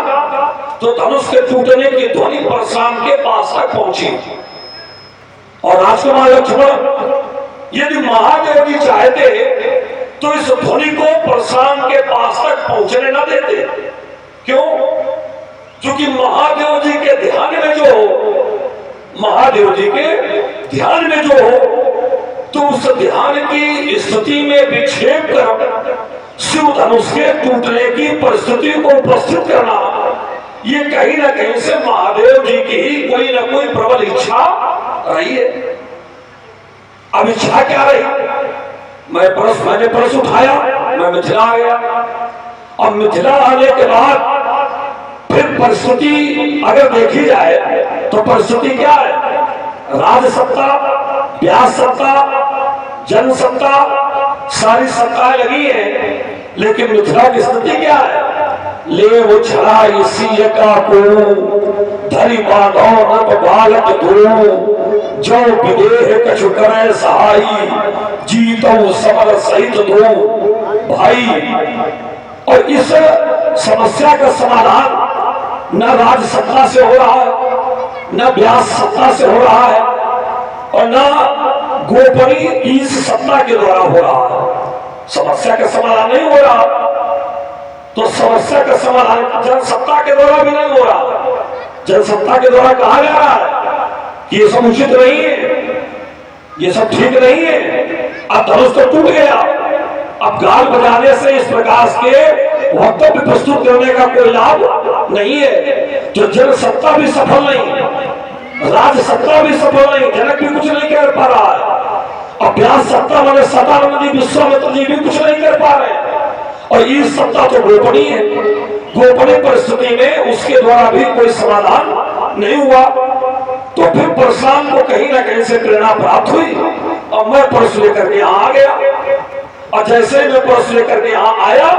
तो धनुष के टूटने की ध्वनि परशुराम के पास तक पहुंची। और राजकुमार लक्ष्मण यदि महादेव जी चाहते तो इस ध्वनि को परशुराम के पास तक पहुंचने न देते। क्यों? क्योंकि महादेव जी के ध्यान में जो हो तो उस ध्यान की स्थिति में विक्षेप कर शिव धनुष के टूटने की परिस्थिति को उपस्थित करना, ये कहीं ना कहीं से महादेव जी की कोई ना कोई प्रबल इच्छा रही है। अब इच्छा क्या रही? मैंने परस उठाया, मैं मिथिला आ गया। अब मिथिला आने के बाद फिर परिस्थिति अगर देखी जाए तो परिस्थिति क्या है? राज सत्ता, व्यास सत्ता, जन सत्ता, सारी सत्ताएं लगी है, लेकिन मिथिला की स्थिति क्या है? ले वो छड़ा इसी का को धरी बांधो नभ बालक दो जो विदेह कछु करे सहाई जीतो समर सहित दो भाई। और इस समस्या का समाधान न राज सत्ता से हो रहा है, न व्यास सत्ता से हो रहा है, और न गोपनीय ईश सत्ता के द्वारा हो रहा है। समस्या का समाधान नहीं हो रहा तो समस्या का समाधान जनसत्ता के द्वारा भी नहीं हो रहा। जनसत्ता के द्वारा कहा जा रहा है कि ये सब उचित नहीं है, ये सब ठीक नहीं है। अब धनुष तो टूट गया, अब गाल बजाने से इस प्रकार के वक्तव्य प्रस्तुत करने का कोई लाभ नहीं है। तो जनसत्ता भी सफल नहीं, राज सत्ता भी सफल नहीं, जनक भी कुछ नहीं कर पा रहा है, और व्यास सत्ता वाले सदानंद जी, विश्वामित्र जी भी कुछ नहीं कर पा रहे। और ये सत्ता तो गोपनीय है, गोपनीय परिस्थिति में उसके द्वारा भी कोई समाधान नहीं हुआ। तो फिर परशुराम को कहीं ना कहीं से प्रेरणा प्राप्त हुई और मैं परस लेकर के यहाँ आ गया। और जैसे मैं परस लेकर के यहाँ आया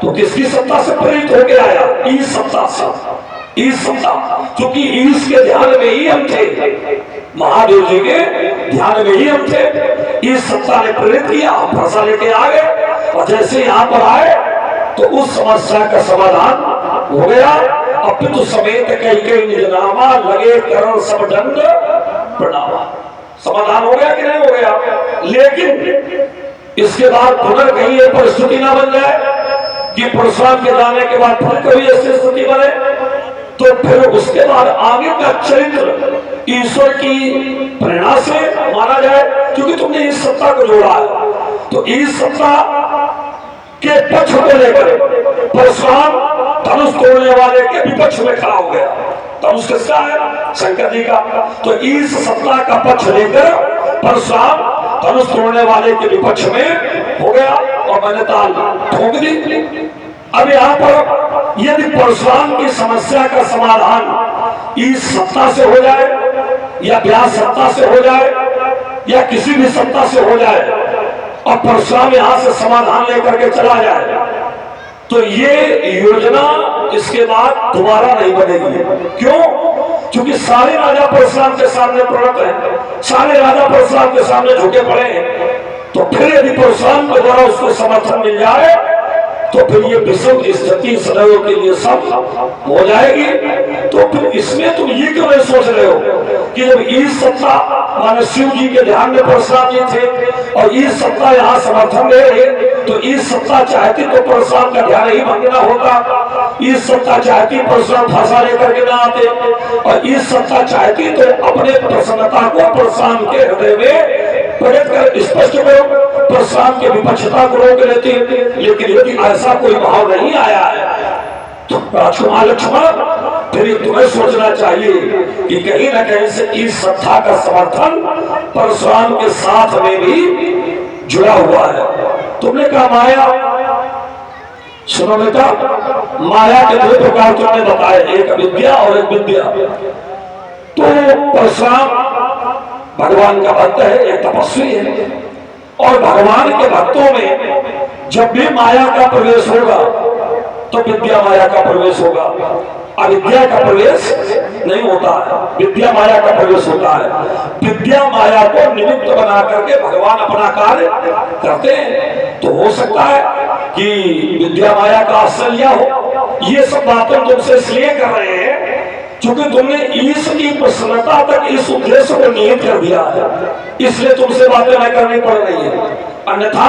तो किसकी सत्ता से प्रेरित होकर आया? ईश सत्ता से। ईश सत्ता, क्योंकि ईश के ध्यान में ही हम थे, महादेव जी के ध्यान में ही हम थे। इस सत्ता ने प्रेरित किया, हम फरसा लेके आ गए और जैसे यहाँ पर आए तो उस समस्या का समाधान हो गया। अपितु समेत कई निजनामा लगे करण सब दंड प्रणामा। समाधान हो गया कि नहीं हो गया? लेकिन इसके बाद पुनर्कहीं ये परिस्थिति ना बन जाए कि परशुराम के जाने के बाद फिर कभी ऐसी स्थिति बने, तो फिर उसके बाद आगे का चरित्र ईश्वर की प्रेरणा से माना जाए, क्योंकि तुमने इस सत्ता को जोड़ा है। तो इस सत्ता के पक्ष को लेकर परशुराम धनुष तोड़ने वाले के विपक्ष में खड़ा हो गया। धनुष किसका है? शंकर जी का। तो इस सत्ता का पक्ष लेकर परशुराम धनुष तोड़ने वाले के विपक्ष में हो गया और मैंने ताल ठोक दी। अब यहाँ पर यदि परशुराम की समस्या का समाधान इस सत्ता से हो जाए या व्यास सत्ता से हो जाए या किसी भी सत्ता से हो जाए और परशुराम यहाँ से समाधान लेकर के चला जाए, तो ये योजना इसके बाद दोबारा नहीं बनेगी। क्यों? क्योंकि सारे राजा परशुराम के सामने प्रणत हैं, सारे राजा परशुराम के सामने झुके पड़े हैं। तो फिर यदि परशुराम के द्वारा उसको समर्थन मिल जाए तो फिर ये विषम स्थिति सदैव के लिए सब हो जाएगी। तो फिर इसमें तुम ये क्यों नहीं सोच रहे हो कि जब इस सत्ता माने शिव जी के ध्यान में परशुराम जी थे और इस सत्ता यहाँ समर्थन दे रही, तो इस सत्ता चाहती तो परशुराम का ध्यान ही भंगना होता। इस सत्ता चाहती परशुराम फांसा लेकर के ना आते और इस सत्ता चाहती तो अपने प्रसन्नता को परशुराम के हृदय में प्रकट कर स्पष्ट करो, परशुराम के विपक्षता को रोक लेती। लेकिन यदि ऐसा कोई भाव नहीं आया है तो राजकुमार लक्ष्मण फिर तुम्हें सोचना चाहिए कि कहीं ना कहीं से इस सत्ता का समर्थन परशुराम के साथ में भी जुड़ा हुआ है। तुमने कहा माया, सुनो बेटा, माया के दो प्रकार तुमने बताए, एक विद्या और एक विद्या। तो परशुराम भगवान का भक्त है, एक तपस्वी है, और भगवान के भक्तों में जब भी माया का प्रवेश होगा तो विद्या माया का प्रवेश होगा, अविद्या का प्रवेश नहीं होता है, विद्या माया का प्रवेश होता है। विद्या माया को निमित्त बना करके भगवान अपना कार्य करते हैं। तो हो सकता है कि विद्या माया का आश्चर्य हो। ये सब बातें तुमसे इसलिए कर रहे हैं क्योंकि तुमने ईश्वर की प्रसन्नता तक इस उद्देश्य को निहित कर दिया है, इसलिए तुमसे बातें न करनी पड़ रही है। अन्यथा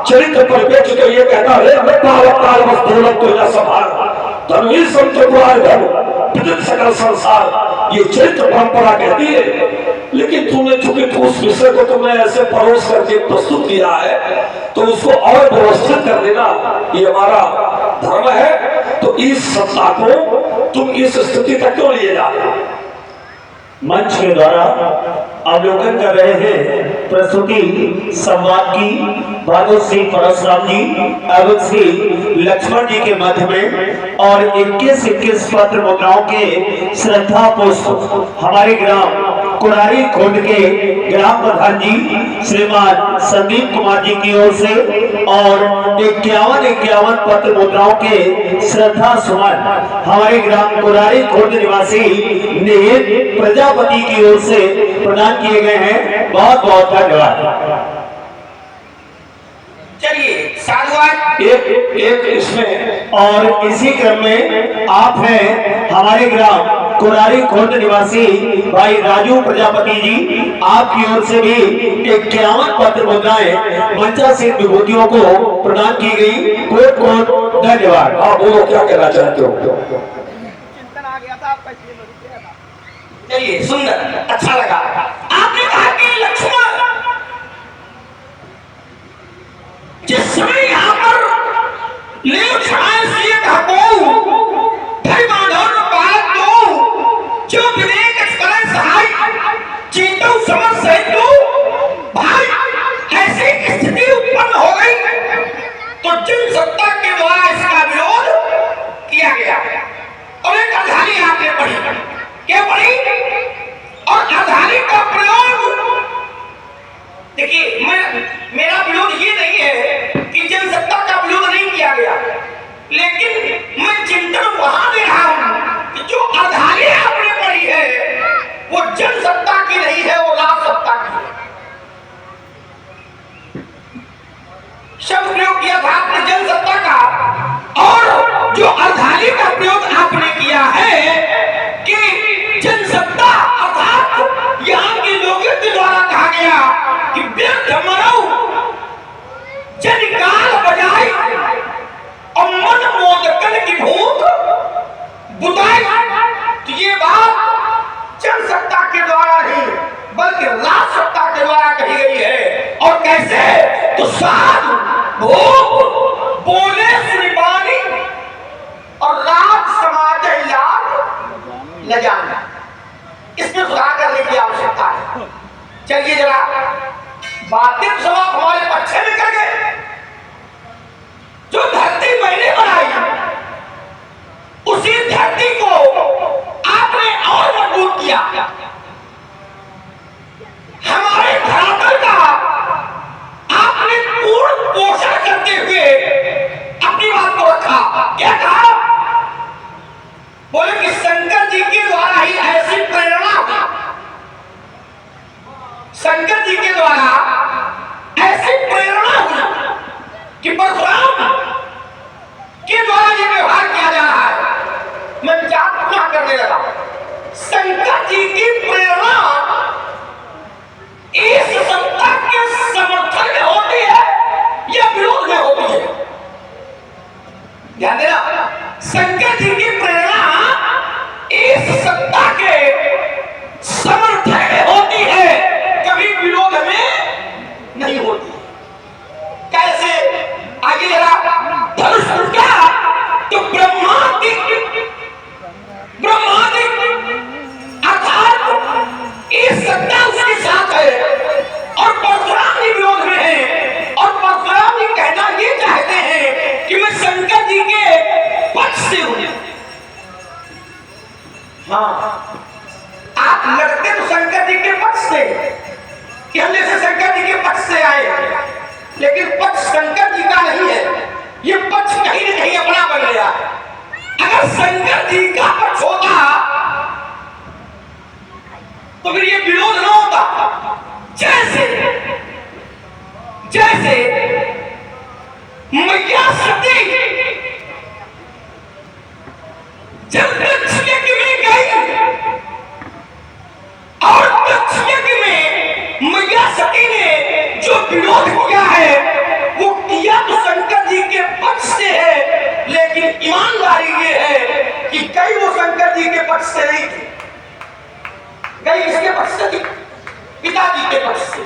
चरित्र परिपेक्ष तो ये कहता है सकल संसार, ये चरित्र परंपरा कहती है। लेकिन तुमने चूंकि उस विषय को तुमने ऐसे परोस करके प्रस्तुत किया है तो उसको और व्यवस्थित कर देना ये हमारा धर्म है। तो इस सत्ता को तुम इस स्थिति तक क्यों लिए जा रहे हो? मंच के द्वारा अवलोकन कर रहे हैं प्रस्तुति संवाद की भागवत श्री परशुराम जी एवं श्री लक्ष्मण जी के मध्य में, और 21 पत्र मुद्राओं के श्रद्धा पुष्प हमारे ग्राम कुरारी खोड के ग्राम प्रधान जी श्रीमान संदीप कुमार जी की ओर से, और 51 पत्र मुद्राओं के श्रद्धा सुमन हमारे ग्राम कुरारी खोड निवासी निहित प्रजापति की ओर से प्रदान किए गए हैं। बहुत बहुत धन्यवाद। चलिए साधुवाद एक इसमें, और इसी क्रम में आप हैं हमारे ग्राम कुरारी खोड निवासी भाई राजू प्रजापति जी, आपकी ओर से भी 51 पत्र मुद्राएं मंचासीन विभूतियों को प्रदान की गई। कोट कोट धन्यवाद। आप बोलो क्या कहना चाहते हो? चिंतन आ गया था आपका, चलिए सुंदर, अच्छा लगा। आपने कहा कि लक्ष्मण जिस समय यहाँ पर ले उठाए से ढको फिर माधव बात दो जो विवेक करे सहाय चेतो समझ से दो भाई, ऐसी स्थिति उत्पन्न हो गई तो जिन सत्ता के द्वारा इसका विरोध किया गया और एक आधारी आपने पढ़ी, क्या पढ़ी? और आधारी का प्रयोग, देखिए मेरा विरोध ये नहीं है कि जनसत्ता का विरोध नहीं किया गया, लेकिन मैं चिंतन वहां दे रहा हूं कि जो आधारी आपने पढ़ी है वो जनसत्ता की नहीं है, वो राज सत्ता की है। डमरू जन काल बजाई और मन मोदकन की भूख बुताई। तो ये बात जनसत्ता के द्वारा ही बल्कि राज सत्ता के द्वारा कही गई है। और कैसे? तो साध भोग बोले सुनिबानी और राज समाज याद ल जाना, इसमें सुधार करने की आवश्यकता है। चलिए जरा बातें समाप्त हमारे पक्ष में कर गए। जो धरती मैंने बनाई उसी धरती को आपने और मजबूत किया। हमारे धरातल का आपने पूर्ण पोषण करते हुए अपनी बात को रखा। क्या कहा? बोले कि शंकर जी के द्वारा ही ऐसी प्रेरणा हुई, शंकर जी के द्वारा ऐसी प्रेरणा हुई कि परशुराम के द्वारा ये व्यवहार किया जा रहा है। मैं विचार पूरा करने लगा। शंकर जी की प्रेरणा इस सत्ता के समर्थन में होती है या विरोध में होती है? ध्यान देना, शंकर जी की प्रेरणा इस सत्ता के समर्थन में होती है, कभी विरोध में नहीं होती। कैसे? आगे जरा धनुष उठा तो ब्रह्मांडिक अर्थात इस सत्ता उसके साथ है और परशुराम जी विरोध में है। और परशुराम जी कहना ये चाहते हैं कि मैं शंकर जी के पक्ष से हूं। हाँ, आप लड़ते तो शंकर जी के पक्ष से कि हम जैसे शंकर जी के पक्ष से आए, लेकिन पक्ष शंकर जी का नहीं है। ये पक्ष कहीं न कहीं अपना बन गया। अगर शंकर जी का पक्ष होता तो फिर ये विरोध न होता। जैसे जैसे मैया सती जब वृक्ष यज्ञ में गई और वृक्ष यज्ञ में मैया सती ने जो विरोध किया है वो किया तो शंकर जी के पक्ष से है, लेकिन ईमानदारी ये है कि कई वो शंकर जी के पक्ष से नहीं थी, कई किसके पक्ष से थी? पिताजी के पक्ष से।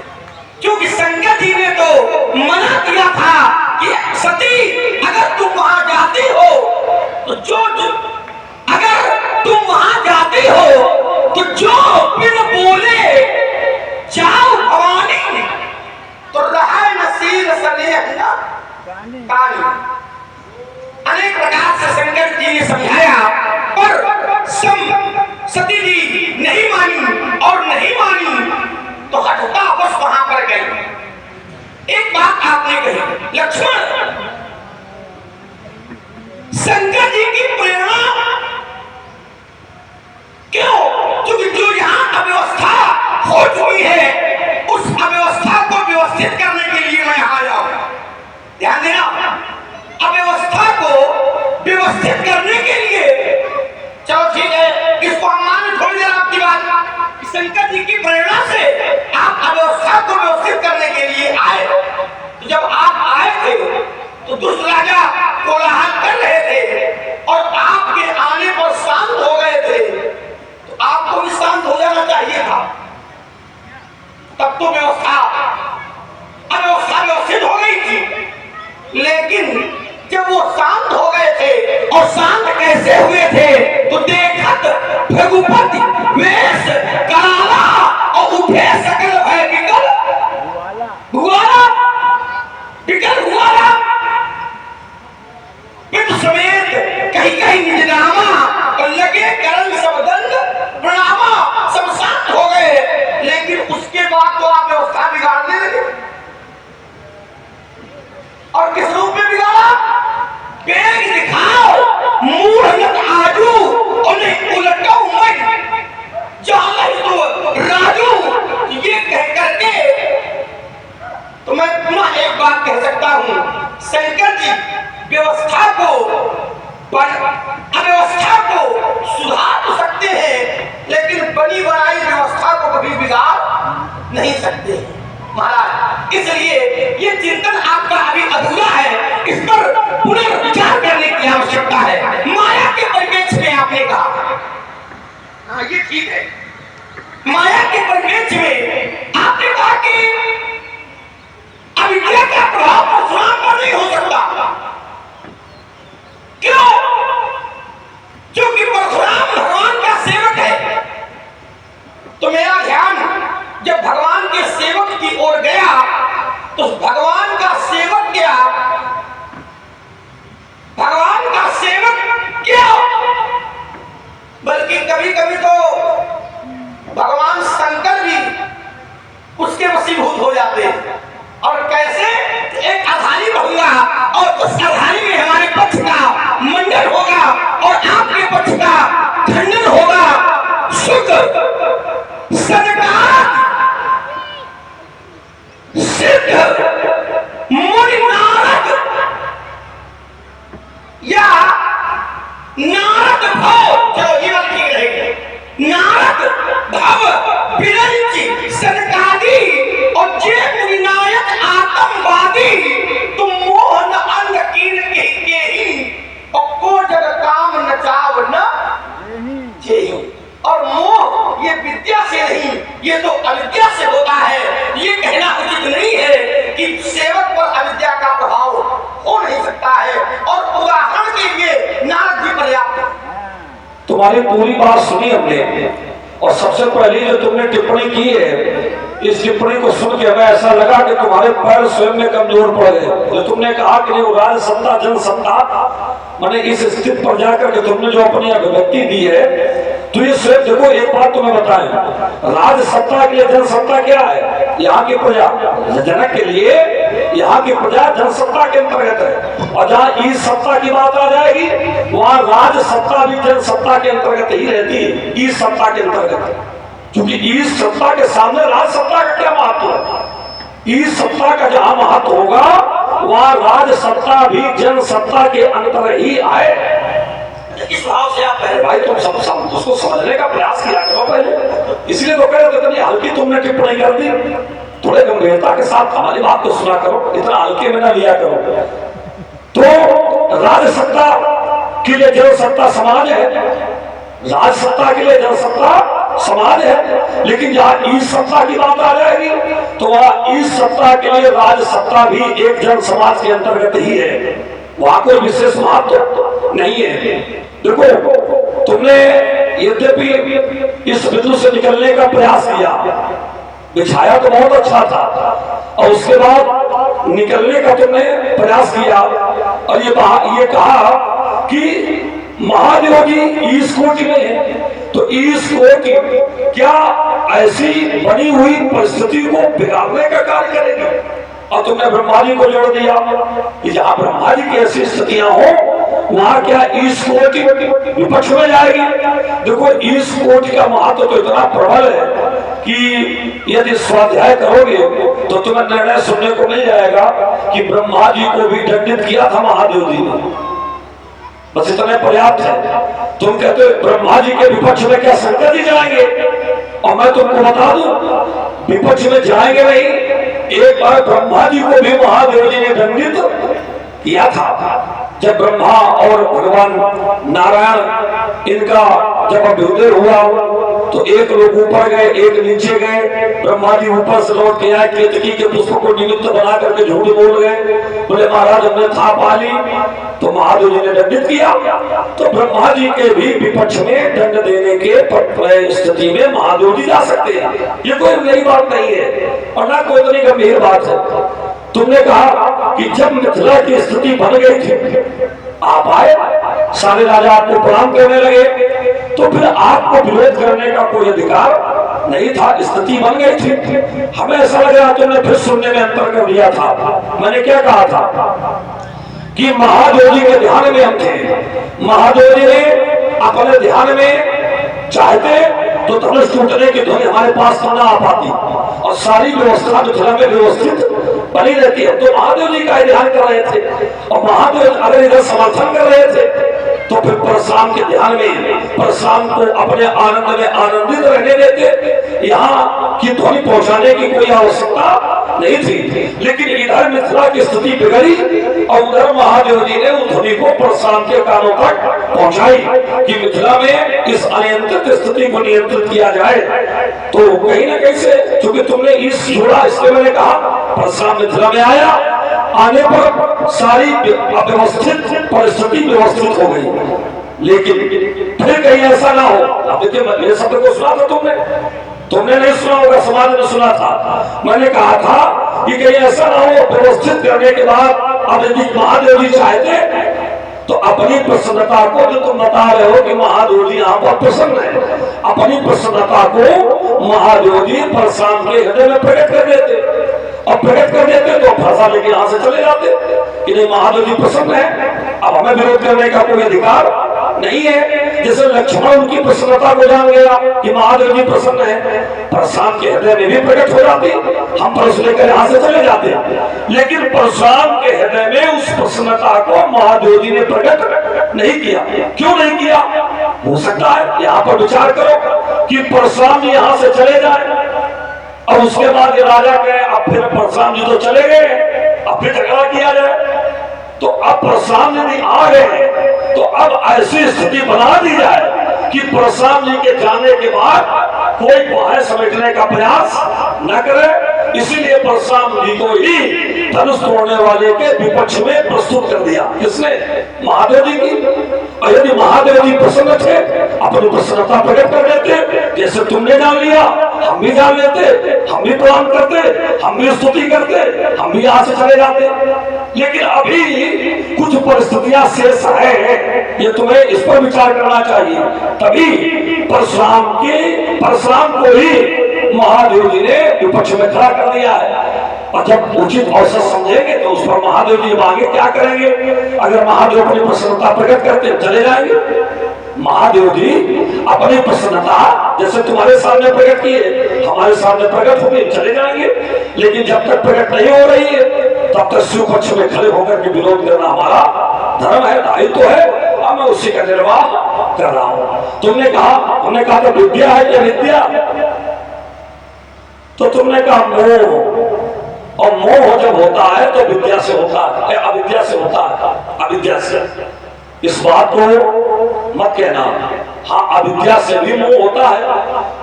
क्योंकि शंकर जी ने तो मना किया था कि सती अगर तुम वहां जाती हो तो अगर तुम वहां जाती हो तो जो बिन बोले जाओ भवानी तो रहा नसीर सनेह ना कानी। अनेक प्रकार से शंकर जी ने समझाया, पर सती जी नहीं मानी और नहीं मानी तो हठता बस वहां पर गई। एक बात आपने कही, लक्ष्मण, शंकर जी की प्रेरणा क्यों? क्योंकि जो यहां अव्यवस्था हो चुकी है उस अव्यवस्था को व्यवस्थित करने के लिए मैं आया हूं। ध्यान देना, अव्यवस्था को व्यवस्थित करने के लिए, चलो ठीक है, इसको हम मान थोड़ी देर आपकी बात, शंकर जी की प्रेरणा से आप अव्यवस्था को व्यवस्थित करने के लिए आए। तो जब आप आए थे तो दुष्ट राजा कोलाहल कर रहे थे और आपके आने पर शांत हो गए थे, तो आपको भी शांत हो जाना चाहिए था। तब तो अव्यवस्था व्यवस्थित हो गई थी। लेकिन जब वो शांत हो गए थे, और शांत कैसे हुए थे? तो देखत भृगुपति वेश कराला और उठे सकल भय विकल हुआला पितु समेत कहीं निज नामा और लगे करन सब दंड प्रणामा। सब शांत हो गए, लेकिन उसके बाद तो आप व्यवस्था बिगाड़ने लगे। और किस रूप में बिगाड़ा? बेग दिखाओ मूढ़ आजू और नहीं उलटो मैं तो राजू। ये कह करके तो मैं पुनः एक बात कह सकता हूं, शंकर जी व्यवस्था को अव्यवस्था को सुधार तो सकते हैं, लेकिन बनी बनाई व्यवस्था को कभी बिगाड़ नहीं सकते। महाराज इसलिए ये चिंतन आपका अभी अधूरा है, इस पर पुनर्विचार करने की आवश्यकता है। माया के परिप्रेक्ष्य में आपने कहा, हाँ ये ठीक है, माया के परिप्रेक्ष्य में आपने कहा कि अविद्या का प्रभाव परशुराम पर नहीं हो सकता। क्यों? क्योंकि परशुराम भगवान का सेवक है। तो मेरा ध्यान जब भगवान के सेवक की ओर गया तो भगवान का सेवक क्या, भगवान का सेवक क्या, बल्कि कभी कभी तो भगवान शंकर भी उसके वशीभूत हो जाते हैं। और कैसे? एक अधारी होगा और उस अधारी में हमारे पक्ष का मंडन होगा और आपके पक्ष का खंडन होगा। शुक्र, सनकादिक, सिद्ध, मुनि, नारद या नारद भव, चलो ये बात ठीक रहेगी, नारद भव, विरंची, सनकादि और जे मुनिनायक आतंकवादी, तुम मोहन अंग कीन के ही और को जग काम नचाव न जेहि। और मोह ये विद्या से नहीं, ये तो अविद्या से होता है। ये कहना उचित नहीं है कि सेवक पर अविद्या का प्रभाव हो नहीं सकता है। और उदाहरण के लिए नारद जी पर्याप्त। तुम्हारी पूरी बात सुनी हमने, और सबसे पहले जो तुमने टिप्पणी की है, इस टिप्पणी को सुन के हमें ऐसा लगा कि तुम्हारे पैर स्वयं में कमजोर पड़ गए। जो तुमने कहा कि वो राज सत्ता जन सत्ता, मैंने इस स्थिति पर जाकर के तुमने जो अपनी अभिव्यक्ति दी है, तो ये स्वयं देखो, एक बात तुम्हें बताएं, राज सत्ता के लिए जन सत्ता क्या है? यहाँ की प्रजा, जनक के लिए यहाँ की प्रजा जन सत्ता के अंतर्गत है। और जहाँ ईश सत्ता की बात आ जाएगी, वहाँ राज सत्ता भी जन सत्ता के अंतर्गत ही रहती है, ईश सत्ता के अंतर्गत। क्योंकि ईश सत्ता के सामने राज सत्ता का क्या महत्व है? ईश सत्ता का जहाँ महत्व होगा, वहाँ राज सत्ता भी जन सत्ता के अंतर ही आए। इस भाव से आप पहले भाई तुम सब उसको समझने का प्रयास किया करो पहले। इसलिए तो कह रहे थे इतनी हल्की तुमने टिप्पणी कर दी। थोड़े गंभीरता के साथ हमारी बात को सुना करो, इतना हल्के में ना लिया करो। तो राज सत्ता के लिए जन सत्ता समाज है, राज सत्ता के लिए जन सत्ता समाज है। लेकिन जहाँ ईश सत्ता की बात आ जाएगी, तो वह ईश सत्ता के लिए राज सत्ता भी एक जन समाज के अंतर्गत ही है, वहां कोई विशेष महत्व नहीं है। देखो, तुमने यद्यपि इस बिंदु से निकलने का प्रयास किया, बिछाया तो बहुत अच्छा था, और उसके बाद निकलने का तुमने प्रयास किया और ये कहा कि महादेव जी ईश कोटि में है। तो ईश कोटि क्या ऐसी बनी हुई परिस्थिति को बिगाड़ने का कार्य करेगी? और तुमने ब्रह्मा जी को जोड़ दिया कि जहां ब्रह्मा जी की ऐसी स्थितियां हो, वहां क्या ईश कोटि विपक्ष में जाएगी? देखो, ईश कोटि का महत्व तो इतना प्रबल है कि यदि स्वाध्याय करोगे तो तुम्हें निर्णय सुनने को मिल जाएगा कि ब्रह्मा जी को भी दंडित किया था महादेव जी ने। बस इतने पर्याप्त है। तुम कहते हो ब्रह्मा जी के विपक्ष में क्या शंकर जी जाएंगे? और मैं तुमको बता दूं, विपक्ष में जाएंगे नहीं। एक बार ब्रह्मा जी को भी महादेव जी ने दंडित किया था। जब ब्रह्मा और भगवान नारायण इनका जब अभ्युदय हुआ, तो एक लोग ऊपर गए, एक नीचे गए। ब्रह्मा जी ऊपर से लौट के आए, केतकी के पुष्प को निमित्त बना करके झूठ बोल गए, बोले महाराज हमने था पाली। तो महादेव जी ने दंडित किया। तो ब्रह्मा जी के भी विपक्ष में दंड देने के स्थिति में महादेव जी जा सकते हैं। ये कोई नई बात नहीं है और ना कोई इतनी गंभीर बात है। तुमने कहा कि जब मिथिला की स्थिति बन गई थी, आप आए, सारे राजा आपको प्रणाम करने लगे, तो फिर आपको विरोध करने का कोई अधिकार नहीं था। स्थिति बन गई थी। हमें ऐसा लग रहा तुमने फिर सुनने में अंतर कर दिया था। मैंने क्या कहा था कि महादेव जी के ध्यान में हम थे। महादेव जी ने अपने ध्यान में चाहते तो धनुष टूटने की ध्वनि हमारे पास तो ना आ पाती, और सारी व्यवस्था मिथिला में व्यवस्थित बनी रहती है। तो महादेव जी का ध्यान कर रहे थे, और महादेव अगर इधर समर्थन कर रहे थे, तो फिर परशुराम के ध्यान में परशुराम को अपने आनंद में आनंदित रहने देते। यहाँ की ध्वनि पहुंचाने की कोई आवश्यकता नहीं थी, लेकिन इधर मिथिला की स्थिति बिगड़ी और उधर महादेव जी ने उस ध्वनि को परशुराम के कानों तक पहुंचाई कि मिथिला में इस अनियंत्रित स्थिति को नियंत्रित किया जाए। तो कहीं ना कहीं से चूंकि तुमने इस जोड़ा, इसलिए मैंने कहा परशुराम मिथिला में आया, आने पर सारी अव्यवस्थित परिस्थिति व्यवस्थित हो गई। लेकिन फिर कहीं ऐसा ना हो, अब देखिए मेरे शब्द को सुना था तुमने नहीं सुना होगा, समाज ने सुना था। मैंने कहा था कि कहीं ऐसा ना हो, व्यवस्थित करने के बाद अब यदि महादेव जी चाहते तो अपनी प्रसन्नता को, जो तुम बता रहे हो कि महादेव जी यहाँ पर प्रसन्न है, अपनी प्रसन्नता को महादेव जी परशुराम के हृदय में प्रकट कर देते, और प्रकट कर देते तो फंसा लेके यहाँ से चले जाते कि नहीं महादेव जी प्रसन्न है, अब हमें विरोध करने का कोई अधिकार नहीं है। जैसे लक्ष्मण उनकी प्रसन्नता को जान गया कि महादेव जी प्रसन्न है, परशुराम के हृदय में भी प्रकट हो जाती, हम परस लेकर यहाँ से चले जाते। लेकिन परशुराम के हृदय में उस प्रसन्नता को महादेव जी ने प्रकट नहीं किया। क्यों नहीं किया? हो सकता है यहाँ पर विचार करो कि परशुराम जी यहाँ से चले जाए और उसके बाद ये राजा कहे अब फिर परशुराम जी तो चले गए, अब फिर झगड़ा किया जाए। तो अब परशुराम यदि आ गए तो अब ऐसी स्थिति बना दी जाए कि परशुराम जी के जाने के बाद कोई बाहें समेटने का प्रयास न करे। इसीलिए परशुराम जी को ही धनुष तोड़ने वाले के विपक्ष में प्रस्तुत कर दिया। किसने? महादेव जी की। और यदि महादेव जी प्रसन्न थे, अपनी प्रसन्नता प्रकट कर देते, जैसे तुमने जान लिया हम भी जान लेते, हम भी प्रणाम करते, हम भी स्तुति करते, हम भी यहाँ से चले जाते। लेकिन अभी कुछ परिस्थितियां शेष है, ये तुम्हें इस पर विचार करना चाहिए। तभी परशुराम को ही महादेव जी ने विपक्ष में खड़ा कर दिया है। और जब उचित अवसर समझेंगे तो उस पर महादेव जी आगे क्या करेंगे? अगर महादेव अपनी प्रसन्नता प्रकट करते चले जाएंगे। महादेव जी अपनी प्रसन्नता जैसे तुम्हारे सामने प्रकट किए, हमारे सामने प्रकट होंगे, चले जाएंगे। लेकिन जब तक प्रकट नहीं हो रही है तब तक शिव पक्ष में खड़े होकर के विरोध करना हमारा धर्म है, दायित्व है, और मैं उसी का निर्वाह कर रहा हूं। तुमने कहा, हमने कहा तो विद्या है क्या विद्या? तो तुमने कहा मोह, और मोह जब होता है तो विद्या से होता है, अविद्या से होता है, अविद्या से। इस बात को मत कहना। हाँ, अविद्या से भी मोह होता है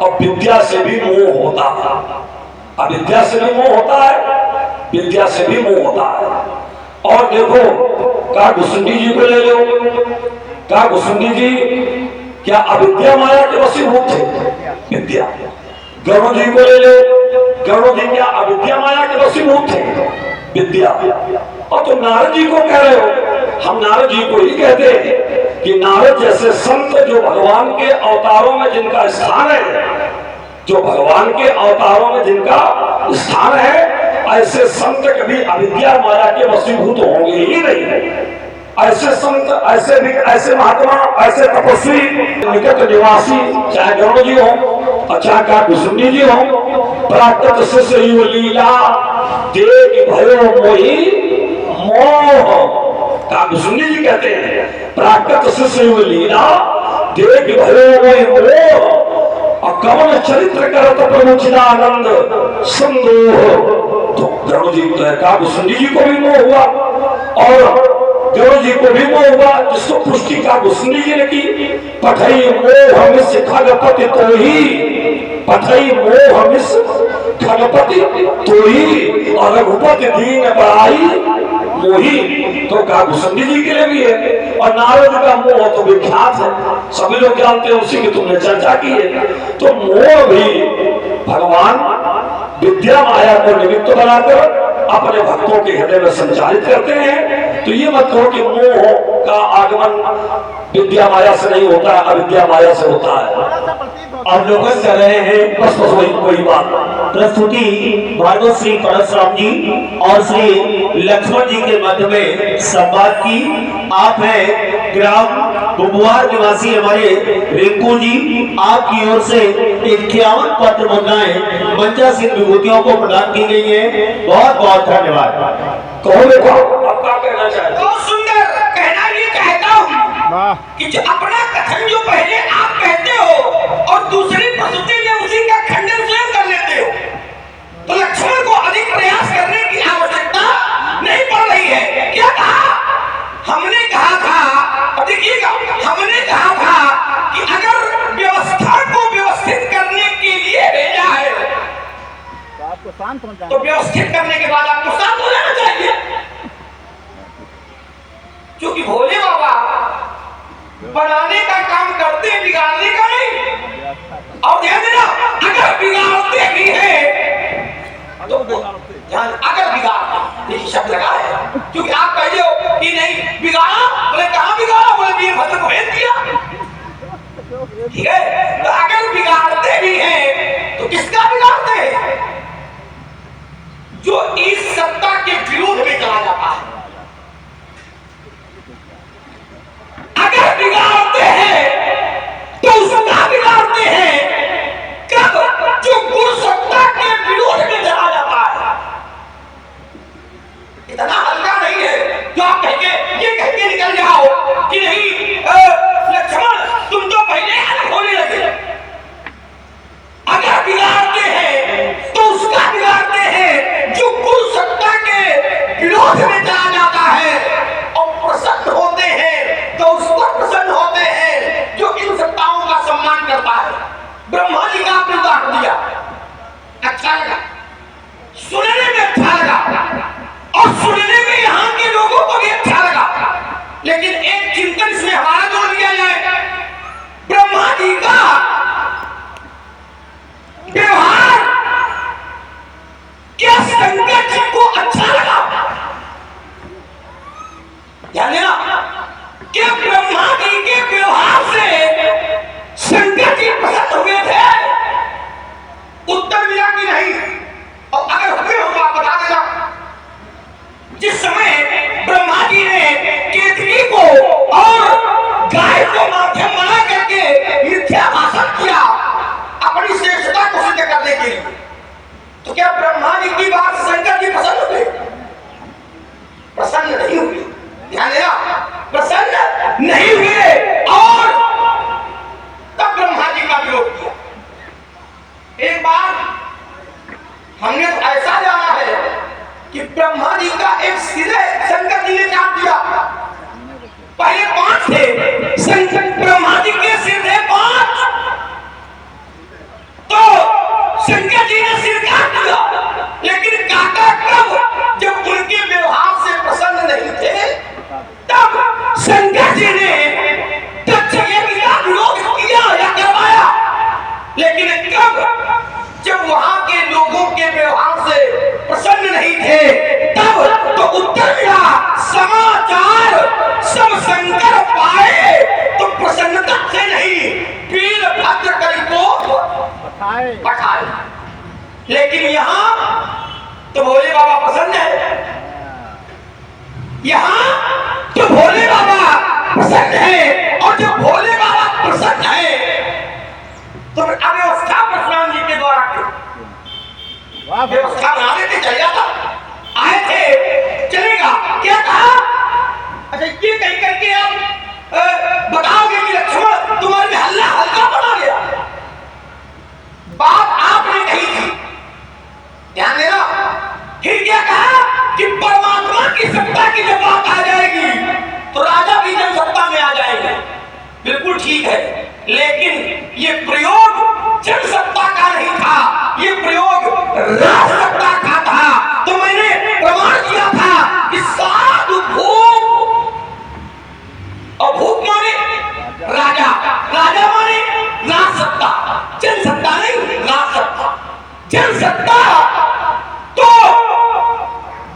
और विद्या से भी मोह होता है। अविद्या से भी मोह होता है, विद्या से भी मोह होता है। और देखो, का घुसुंडी जी को ले लो, का घुसुंडी जी क्या अविद्या माया के वशीभूत थे? विद्या। गरुड़ जी को ले लो, गरुड़ जी क्या अविद्या माया के वशीभूत थे? विद्या। और तुम नारद जी को कह रहे हो, हम नारद जी को ही कहते हैं कि नारद जैसे संत जो भगवान के अवतारों में जिनका स्थान है, जो भगवान के अवतारों में जिनका स्थान है, ऐसे संत कभी अविद्या माया के वशीभूत होंगे ही नहीं। ऐसे संत, ऐसे महात्मा, ऐसे तपस्वी, निकट निवासी, चाहे गरुड़ जी हो और चाहे का कुसुंडी जी हो, प्राकृत शिष्य लीला देख भयो मोही मोह। का कुसुंडी जी कहते हैं प्राकृत शिष्य लीला देख भयो मोही मोह, और कवन चरित्र करत प्रभु चिदानंद संदोह। तो गरुड़ जी का कुसुंडी जी को भी मोह हुआ और गरुड़ जी को भी मोह हुआ, जिसको पुष्टि का कुसुंडी जी ने की। पठई मोह मिस खगपति तो ही, पठई मोह मिस खगपति तो ही, और रघुपति दीन बड़ाई मोही। तो का कुसुंडी जी के लिए भी है। और नारद का मोह तो विख्यात है, सभी लोग जानते हैं, उसी की तुमने चर्चा की है। तो मोह भी भगवान विद्या माया को निमित्त बनाकर अपने भक्तों के हृदय में संचालित करते हैं। तो ये मत कहो कि मोह का आगमन विद्या माया से नहीं होता है, अविद्या माया से होता है। अवलोकन कर रहे हैं बस वही बात। प्रस्तुति भागवत श्री परशुराम जी और श्री लक्ष्मण जी के मध्य में संवाद की। आप हैं ग्राम बुबुआर निवासी हमारे रिंकू जी, आपकी ओर से 51 पत्र मुद्राएं मंचा सिंह विभूतियों को प्रदान की गई है। बहुत बहुत धन्यवाद। कहो देखो आप क्या कहना चाहते? बहुत सुंदर कहना ये कहता हूँ कि जो अपना कथन जो पहले आप कहते हो और दूसरी प्रस्तुति में उसी का खंडन स्वयं कर लेते हो, तो लक्ष्मण को अधिक प्रयास देखिए शब्द लगा है, क्योंकि आप कहते हो कि नहीं बिगाड़ा, बोले कहाँ बिगाड़ा, बोले वीरभद्र को भेज दिया। ठीक है, तो अगर बिगाड़ते भी हैं तो किसका बिगाड़ते हैं? जो इस सत्ता के विरोध में चला जाता है। अगर बिगाड़ते हैं तो उसका बिगाड़ते हैं कब? जो गुरु सत्ता के विरोध में चला जाता है। इतना हल्का नहीं है जो आप ये कह के निकल जाओ कि नहीं लक्ष्मण तुम तो पहले अलग होने लगे। अगर बिगाड़ते हैं तो उसका बिगाड़ते हैं जो गुरु सत्ता के विरोध में चला जाता है, और प्रसन्न होते हैं तो उस पर प्रसन्न होते हैं जो इन सत्ताओं का सम्मान करता है। ब्रह्मा जी का आपने उदाहरण दिया, अच्छा लगा, सुनने में अच्छा लगा, और सुनने में यहाँ के लोगों को भी अच्छा लगा। लेकिन एक चिंतन इसमें हमारा जोड़ दिया जाए, ब्रह्मा जी का व्यवहार क्या शंकर जी को अच्छा लगा? ध्यान देना, क्या ब्रह्मा जी के व्यवहार से शंकर जी प्रसन्न हुए थे? उत्तर मिला कि नहीं? और अगर हुए हो तो आप बता देना। जिस समय ब्रह्मा जी ने केतकी को और गाय को माध्यम बना करके मिथ्या भाषण किया अपनी श्रेष्ठता को सिद्ध करने के लिए, तो क्या ब्रह्मा जी की बात शंकर जी प्रसन्न हुए? प्रसन्न नहीं हुए। ध्यान देना, प्रसन्न नहीं हुए, और तब ब्रह्मा जी का विरोध किया। एक बार हमने तो ऐसा जाना है कि ब्रह्मा जी का एक सिरे शंकर जी ने काट दिया। पहले 5 थे, शंकर ब्रह्मा जी के सिर थे 5, तो शंकर जी ने सिर काट दिया। लेकिन काटा कब? जब उनके व्यवहार से प्रसन्न नहीं थे, तब शंकर जी ने दक्ष यज्ञ का विरोध किया या करवाया। लेकिन कब? जब वहां के लोगों के व्यवहार से प्रसन्न नहीं थे, तब तो उत्तर मिला समाचार सब शंकर पाए, तो प्रसन्नता से नहीं वीरभद्र करी को पठाए। लेकिन यहां तो भोले बाबा प्रसन्न है, यहां तो भोले बाबा प्रसन्न है, और जब भोले बाबा प्रसन्न है तो अव्यवस्था परशुराम जी के द्वारा व्यवस्था बना देते चल जाता। आए थे चलेगा, क्या कहा? अच्छा ये कह करके आप बताओगे कि लक्ष्मण तुम्हारे में हल्ला हल्का बना गया। बात आपने कही थी, ध्यान देना। फिर क्या कहा कि परमात्मा की सत्ता की जब बात आ जाएगी तो राजा भी जन सत्ता में आ जाएंगे। बिल्कुल ठीक है, लेकिन ये प्रयोग जन सत्ता का नहीं था, ये प्रयोग राज सत्ता का था। तो मैंने प्रमाण किया था कि साधु भूप, और भूप माने राजा, राजा माने राज सत्ता, जन सत्ता नहीं राज सत्ता। जन सत्ता तो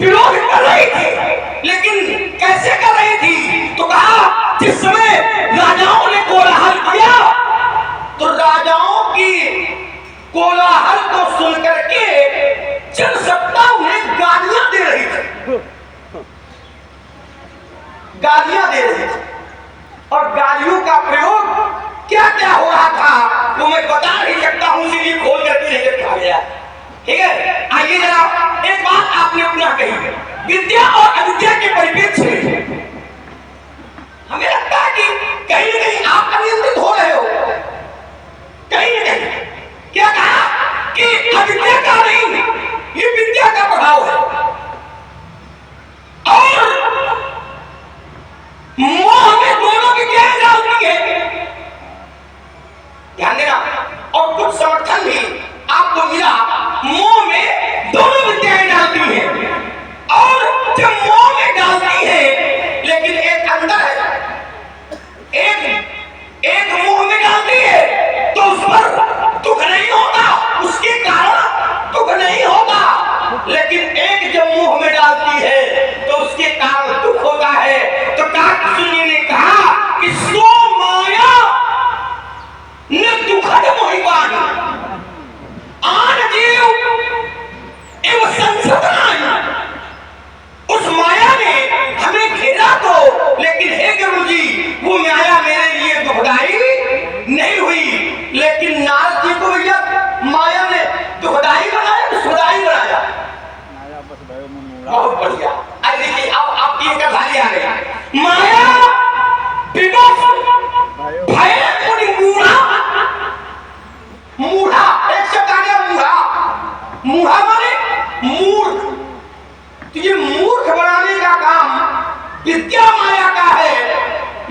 विरोध कर रही थी, लेकिन कैसे कर रही थी? तो कहा जिस समय राजाओं ने कोलाहल किया तो राजाओं की कोलाहल को सुन करके जनसत्ता उन्हें गालियां दे रही थी, गालियां दे रही थी। और गालियों का प्रयोग क्या क्या हो रहा था वो मैं बता नहीं सकता हूं, इसीलिए खोल करके नहीं रखा गया। ठीक है, आइए जरा एक बात आपने अपना कही, विद्या और अविद्या के परिप्रेक्ष्य में हमें लगता है कि कहीं न कहीं आप अनियंत्रित हो रहे हो, कहीं न कहीं। क्या कहा कि अविद्या का नहीं, ये विद्या का प्रभाव है। निकालती है तो उसके कारण दुख होता है। तो काकसुनी ने कहा कि सो माया न दुखद मोहिवान आन जीव एवं संसदनाई। उस माया ने हमें घेरा तो, लेकिन हे गुरु जी वो माया मेरे लिए दुखदाई नहीं हुई। लेकिन नारद जी को भैया माया ने दुखदाई बनाया, सुखदाई बनाया। बहुत बढ़िया। अब देखिए अब आपकी एक कहानी आ गई। माया विवश भय मुनि मूढ़ा, मूढ़ा एक शब्द आ गया मूढ़ा। मूढ़ा माने मूर्ख। तो ये मूर्ख बनाने का काम विद्या माया का है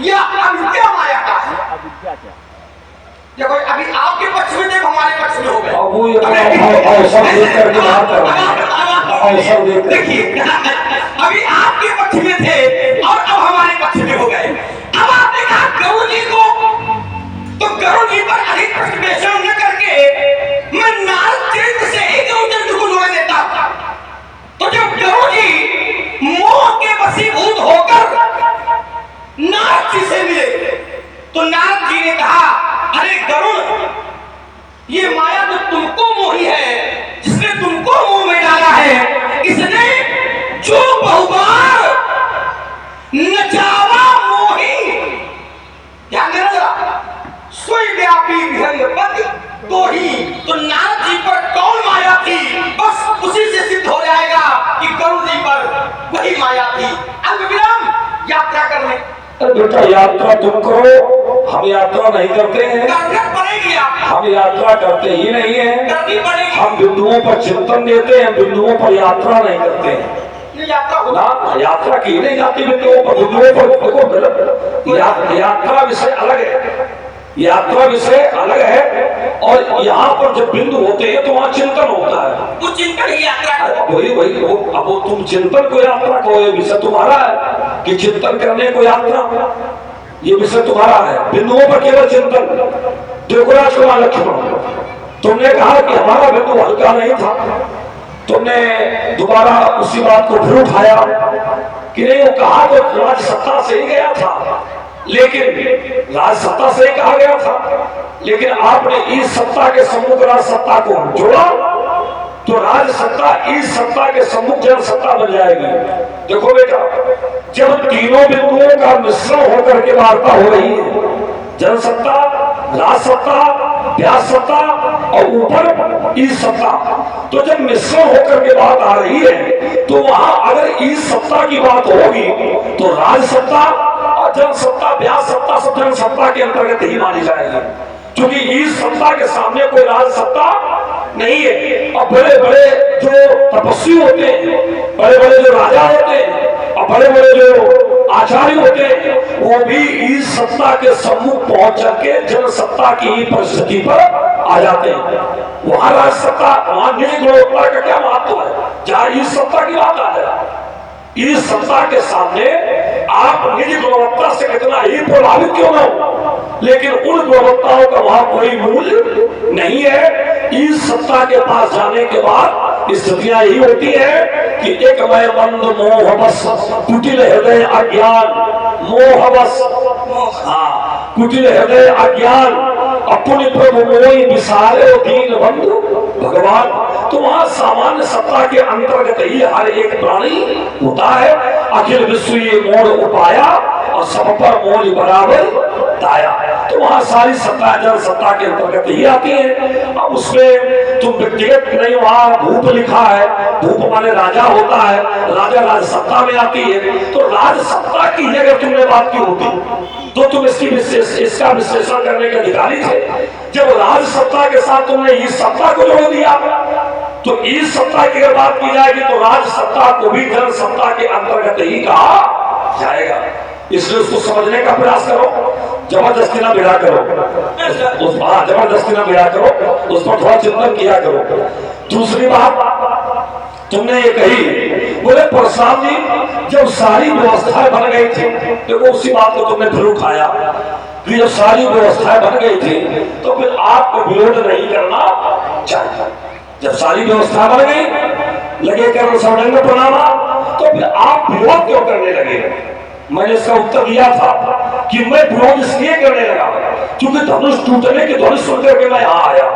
या अविद्या माया का है? देखो अभी आपके पक्ष में थे, हमारे पक्ष में हो गए। अब वो अवसर देकर के बात कर रहे हैं, अवसर देकर। देखिए अभी आपके पक्ष में थे और अब हमारे पक्ष में हो गए। अब आपने कहा गरुड़ जी को, तो गरुड़ जी पर अधिक प्रश्न न करके मैं नारद चरित्र से ही गरुड़ चरित्र को जोड़ देता। तो जब गरुड़ जी मोह के वशीभूत होकर नारद जी से मिले तो नारद जी ने कहा अरे गरुड़, ये माया तो तुमको मोही है, जिसने तुमको मुंह में डाला है, इसने जो बहुबार नचावा मोही। ध्यान देना जरा, सोई व्यापी विहंगपति तो ही। तो नारद जी पर कौन माया थी, बस उसी से सिद्ध हो जाएगा कि गरुड़ जी पर वही माया थी। अल्पविराम यात्रा करने। अरे बेटा यात्रा तुम करो, हम यात्रा नहीं करते हैं। करना पड़ेगी आप, हम यात्रा करते ही नहीं है। करनी पड़ेगी। हम बिंदुओं पर चिंतन देते हैं, बिंदुओं पर यात्रा नहीं करते हैं। ये यात्रा होना ना यात्रा की नहीं जाती बिंदुओं पर, बिंदुओं पर देखो गलत। यात्रा विषय अलग है, यात्रा विषय अलग है। और यहाँ पर जब बिंदु होते हैं तो वहाँ चिंतन होता है। वो चिंतन ही यात्रा है। वही वही अब वो तुम चिंतन को यात्रा कहो, ये विषय तुम्हारा है कि चिंतन करने को यात्रा, ये विषय तुम्हारा है। बिंदुओं पर केवल चिंतन। देखो राजकुमार लक्ष्मण, तुमने कहा कि हमारा बिंदु हल्का नहीं था, तुमने दोबारा उसी बात को फिर उठाया कि नहीं, वो कहा तो राज सत्ता से ही गया था, लेकिन राज सत्ता से ही कहा गया था, लेकिन आपने इस सत्ता के सम्मुख राज सत्ता को जोड़ा तो राज सत्ता इस सत्ता के सम्मुख जन सत्ता बन जाएगी। देखो बेटा, जब तीनों बिंदुओं का मिश्रण होकर के वार्ता हो रही है, जन सत्ता, राज सत्ता, व्यास सत्ता और ऊपर इस सत्ता, तो जब मिश्रण होकर के बात आ रही है तो वहां अगर इस सत्ता की बात होगी तो राज सत्ता और जन सत्ता, व्यास सत्ता सब जन सत्ता के अंतर्गत ही मानी जाएगी, क्योंकि इस सत्ता के सामने कोई राज सत्ता नहीं है। और बड़े बड़े जो तपस्वी होते हैं, बड़े बड़े जो राजा होते हैं और बड़े बड़े जो आचार्य होते हैं, वो भी इस सत्ता के सम्मुख पहुंच के जन सत्ता की परिस्थिति पर आ जाते हैं। वहां राज सत्ता, वहां निज गुणवत्ता का क्या महत्व है, जहां इस सत्ता की बात आ जाए। इस सत्ता के सामने आप निज गुणवत्ता से कितना ही प्रभावित क्यों न हो, लेकिन उन गुणवत्ताओं का वहां कोई मूल्य नहीं है। इस सत्ता के पास जाने के बाद स्थितियां यही होती है कि एक मय मंद मोह बस कुटिल हृदय अज्ञान, मोह बस, हाँ, कुटिल हृदय अज्ञान, अपने प्रभु मोहि विसारे दीन बंधु भगवान। तो वहां सामान्य सत्ता के अंतर्गत ही हर एक प्राणी होता है। अखिल विश्व ये मोड़ उपाया और सब पर मोड़ बराबर दाया। तो वहां सारी सत्ता जन सत्ता के अंतर्गत ही आती है। अब उसमें तुम व्यक्तिगत नहीं, वहां भूप लिखा है, भूप माने राजा होता है, राजा राज सत्ता में आती है। तो राज सत्ता की ही अगर तुमने बात की होती तो तुम इसका विश्लेषण करने के अधिकारी थे। जब राज सत्ता के साथ तुमने इस सत्ता को जोड़ दिया तो इस सत्ता की अगर बात की जाएगी तो राज सत्ता को भी जन सत्ता के अंतर्गत ही कहा जाएगा। इसलिए उसको समझने का प्रयास करो, जबरदस्ती ना बिड़ा करो, जबरदस्ती ना बिड़ा करो, उस पर थोड़ा चिंतन किया करो। दूसरी बात तुमने ये कही, बोले परशुराम जी जब सारी व्यवस्थाएं बन गई थी, देखो उसी बात को तुमने फिर उठाया कि जब सारी व्यवस्थाएं बन गई थी तो फिर आपको विरोध नहीं करना चाहिए। जब सारी व्यवस्था बन गई लगे कर्म सावधान प्रणामा, तो फिर आप विरोध क्यों करने लगे? मैंने इसका उत्तर दिया था कि मैं विरोध इसलिए करने लगा क्योंकि धनुष टूटने की ध्वनि सुन करके मैं यहाँ आया।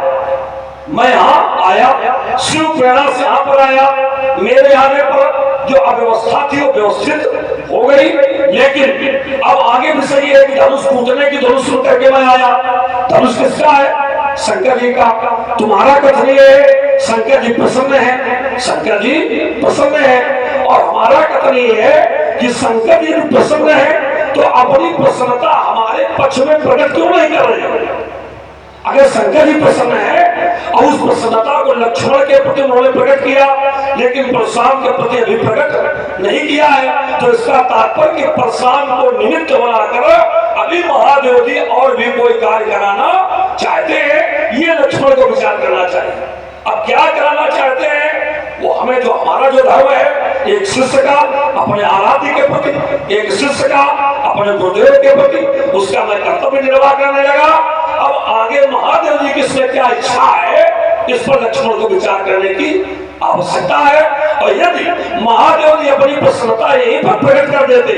मैं यहाँ आया, शिव प्रेरणा से यहाँ पर आया। मेरे आने पर जो अव्यवस्था थी वो व्यवस्थित हो गई, लेकिन अब आगे विषय ये है कि धनुष टूटने की ध्वनि सुन करके मैं आया। धनुष किसका है? शंकर जी का। तुम्हारा कथन ये है शंकर जी प्रसन्न है, शंकर जी प्रसन्न है, और हमारा कथन ये है कि शंकर जी प्रसन्न है तो अपनी प्रसन्नता हमारे पक्ष में प्रकट क्यों नहीं कर रहे? अगर शंकर जी प्रसन्न है और उस प्रसन्नता को लक्ष्मण के प्रति उन्होंने प्रकट किया, लेकिन परशुराम के प्रति अभी प्रकट नहीं किया है, तो इसका तात्पर्य कि परशुराम को निमित्त बनाकर अभी महादेव जी और भी कोई कार्य कराना चाहते हैं। ये लक्ष्मण को विचार करना चाहिए। अब क्या कराना चाहते हैं वो हमें, जो हमारा जो धर्म है, एक शिष्य का अपने आराध्य के प्रति, एक शिष्य का अपने गुरुदेव के प्रति, उसका मैं कर्तव्य निर्वाह करने लगा। अब आगे महादेव जी की इसमें क्या इच्छा है, इस पर लक्ष्मण को विचार करने की आवश्यकता है। और यदि महादेव जी अपनी प्रसन्नता यहीं पर प्रकट कर देते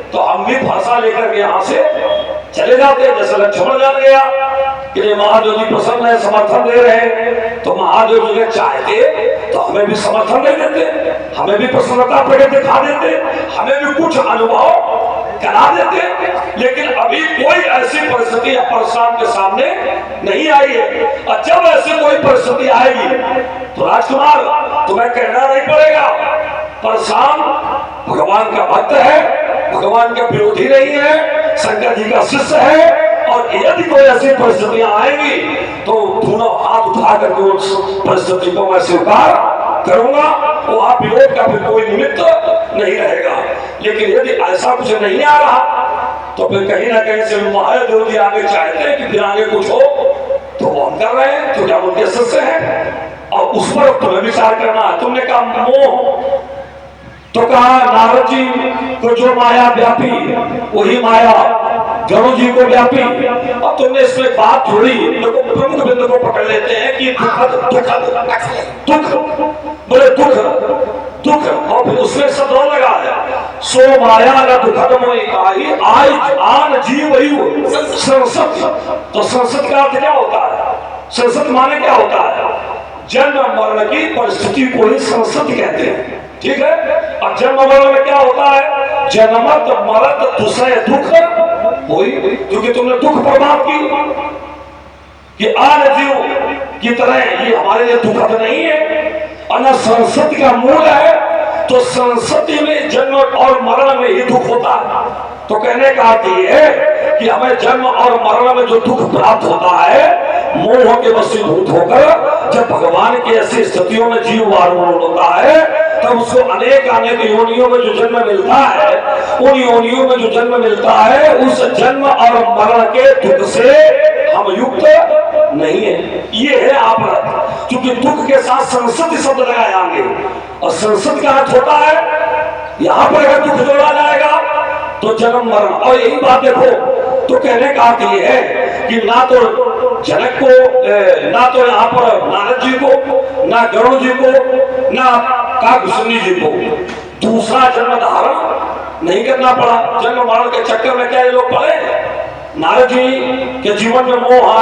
तो हम भी भाषा लेकर के यहाँ से चले जाते। जैसे लक्ष्मण जान गया कि महादेव जी प्रसन्न है, समर्थन दे रहे हैं, तो महादेव जी चाहते तो हमें भी समर्थन दे देते, हमें भी प्रसन्नता प्रकट दिखा देते, हमें भी कुछ अनुभव करा देते। लेकिन अभी कोई ऐसी परिस्थिति परशुराम के सामने नहीं आई है, और जब ऐसी कोई परिस्थिति आएगी तो राजकुमार तुम्हें कहना नहीं पड़ेगा, परशुराम भगवान का भक्त है, भगवान का विरोधी नहीं है, शंकर जी का शिष्य है। और यदि कोई ऐसी परिस्थितियां आएंगी तो दोनों हाथ उठा करके उस परिस्थिति को मैं स्वीकार करूंगा, वो आप विरोध का फिर कोई निमित्त नहीं रहेगा। लेकिन यदि ऐसा कुछ नहीं आ रहा तो फिर कहीं ना कहीं से महादेव जी आगे चाहते हैं कि फिर आगे कुछ हो, तो वो हम कर रहे हैं क्योंकि हम उनके शिष्य हैं, और उस पर तुम्हें विचार करना है। तुमने कहा मोह, तो कहा नारद जी को जो माया व्यापी वही माया गरुड़ जी को व्यापी। अब तुमने इसमें बात जोड़ी, देखो प्रमुख बिंदु को पकड़ लेते हैं कि दुख बोले दुख, और फिर उसमें शब्द और लगा है सो माया न दुखद मोहि काहि आज आन जीव वही संसद। तो संसद का अर्थ क्या होता है? संसद माने क्या होता है? जन्म मरण की परिस्थिति को ही संसद कहते हैं, ठीक है। और जन्म मरण में क्या होता है? जन्मत मरत दुसय दुख होई, क्योंकि तुमने दुख बर्बाद की कि आन जीव की तरह ये हमारे लिए दुखद नहीं है, और न संसद का मूल है। तो संसति में जन्म और मरण में ही दुख होता है। तो कहने का अर्थ ये है कि हमें जन्म और मरण में जो दुख प्राप्त होता है, मोह के वशीभूत होकर जब भगवान की ऐसी स्थितियों में जीव आरूढ़ होता है, तब उसको अनेक योनियों में जो जन्म मिलता है, उन योनियों में जो जन्म मिलता है, उस जन्म और मरण के दुख से हम युक्त नहीं है। ये है आपराध, क्योंकि दुख के साथ संसद शब्द लगाए आगे, और संसद का अर्थ होता है यहाँ पर अगर दुख जोड़ा जाएगा तो जन्म मरण। और यही बात देखो, तो कहने का अर्थ ये है कि ना तो जनक को, ना तो यहाँ पर नारद जी को, ना गरुड़ जी को, ना काकभूषणी जी को दूसरा जन्म धारण नहीं करना पड़ा। जन्म मरण के चक्कर में क्या ये लोग पड़े? नारद जी के जीवन में मोह आया।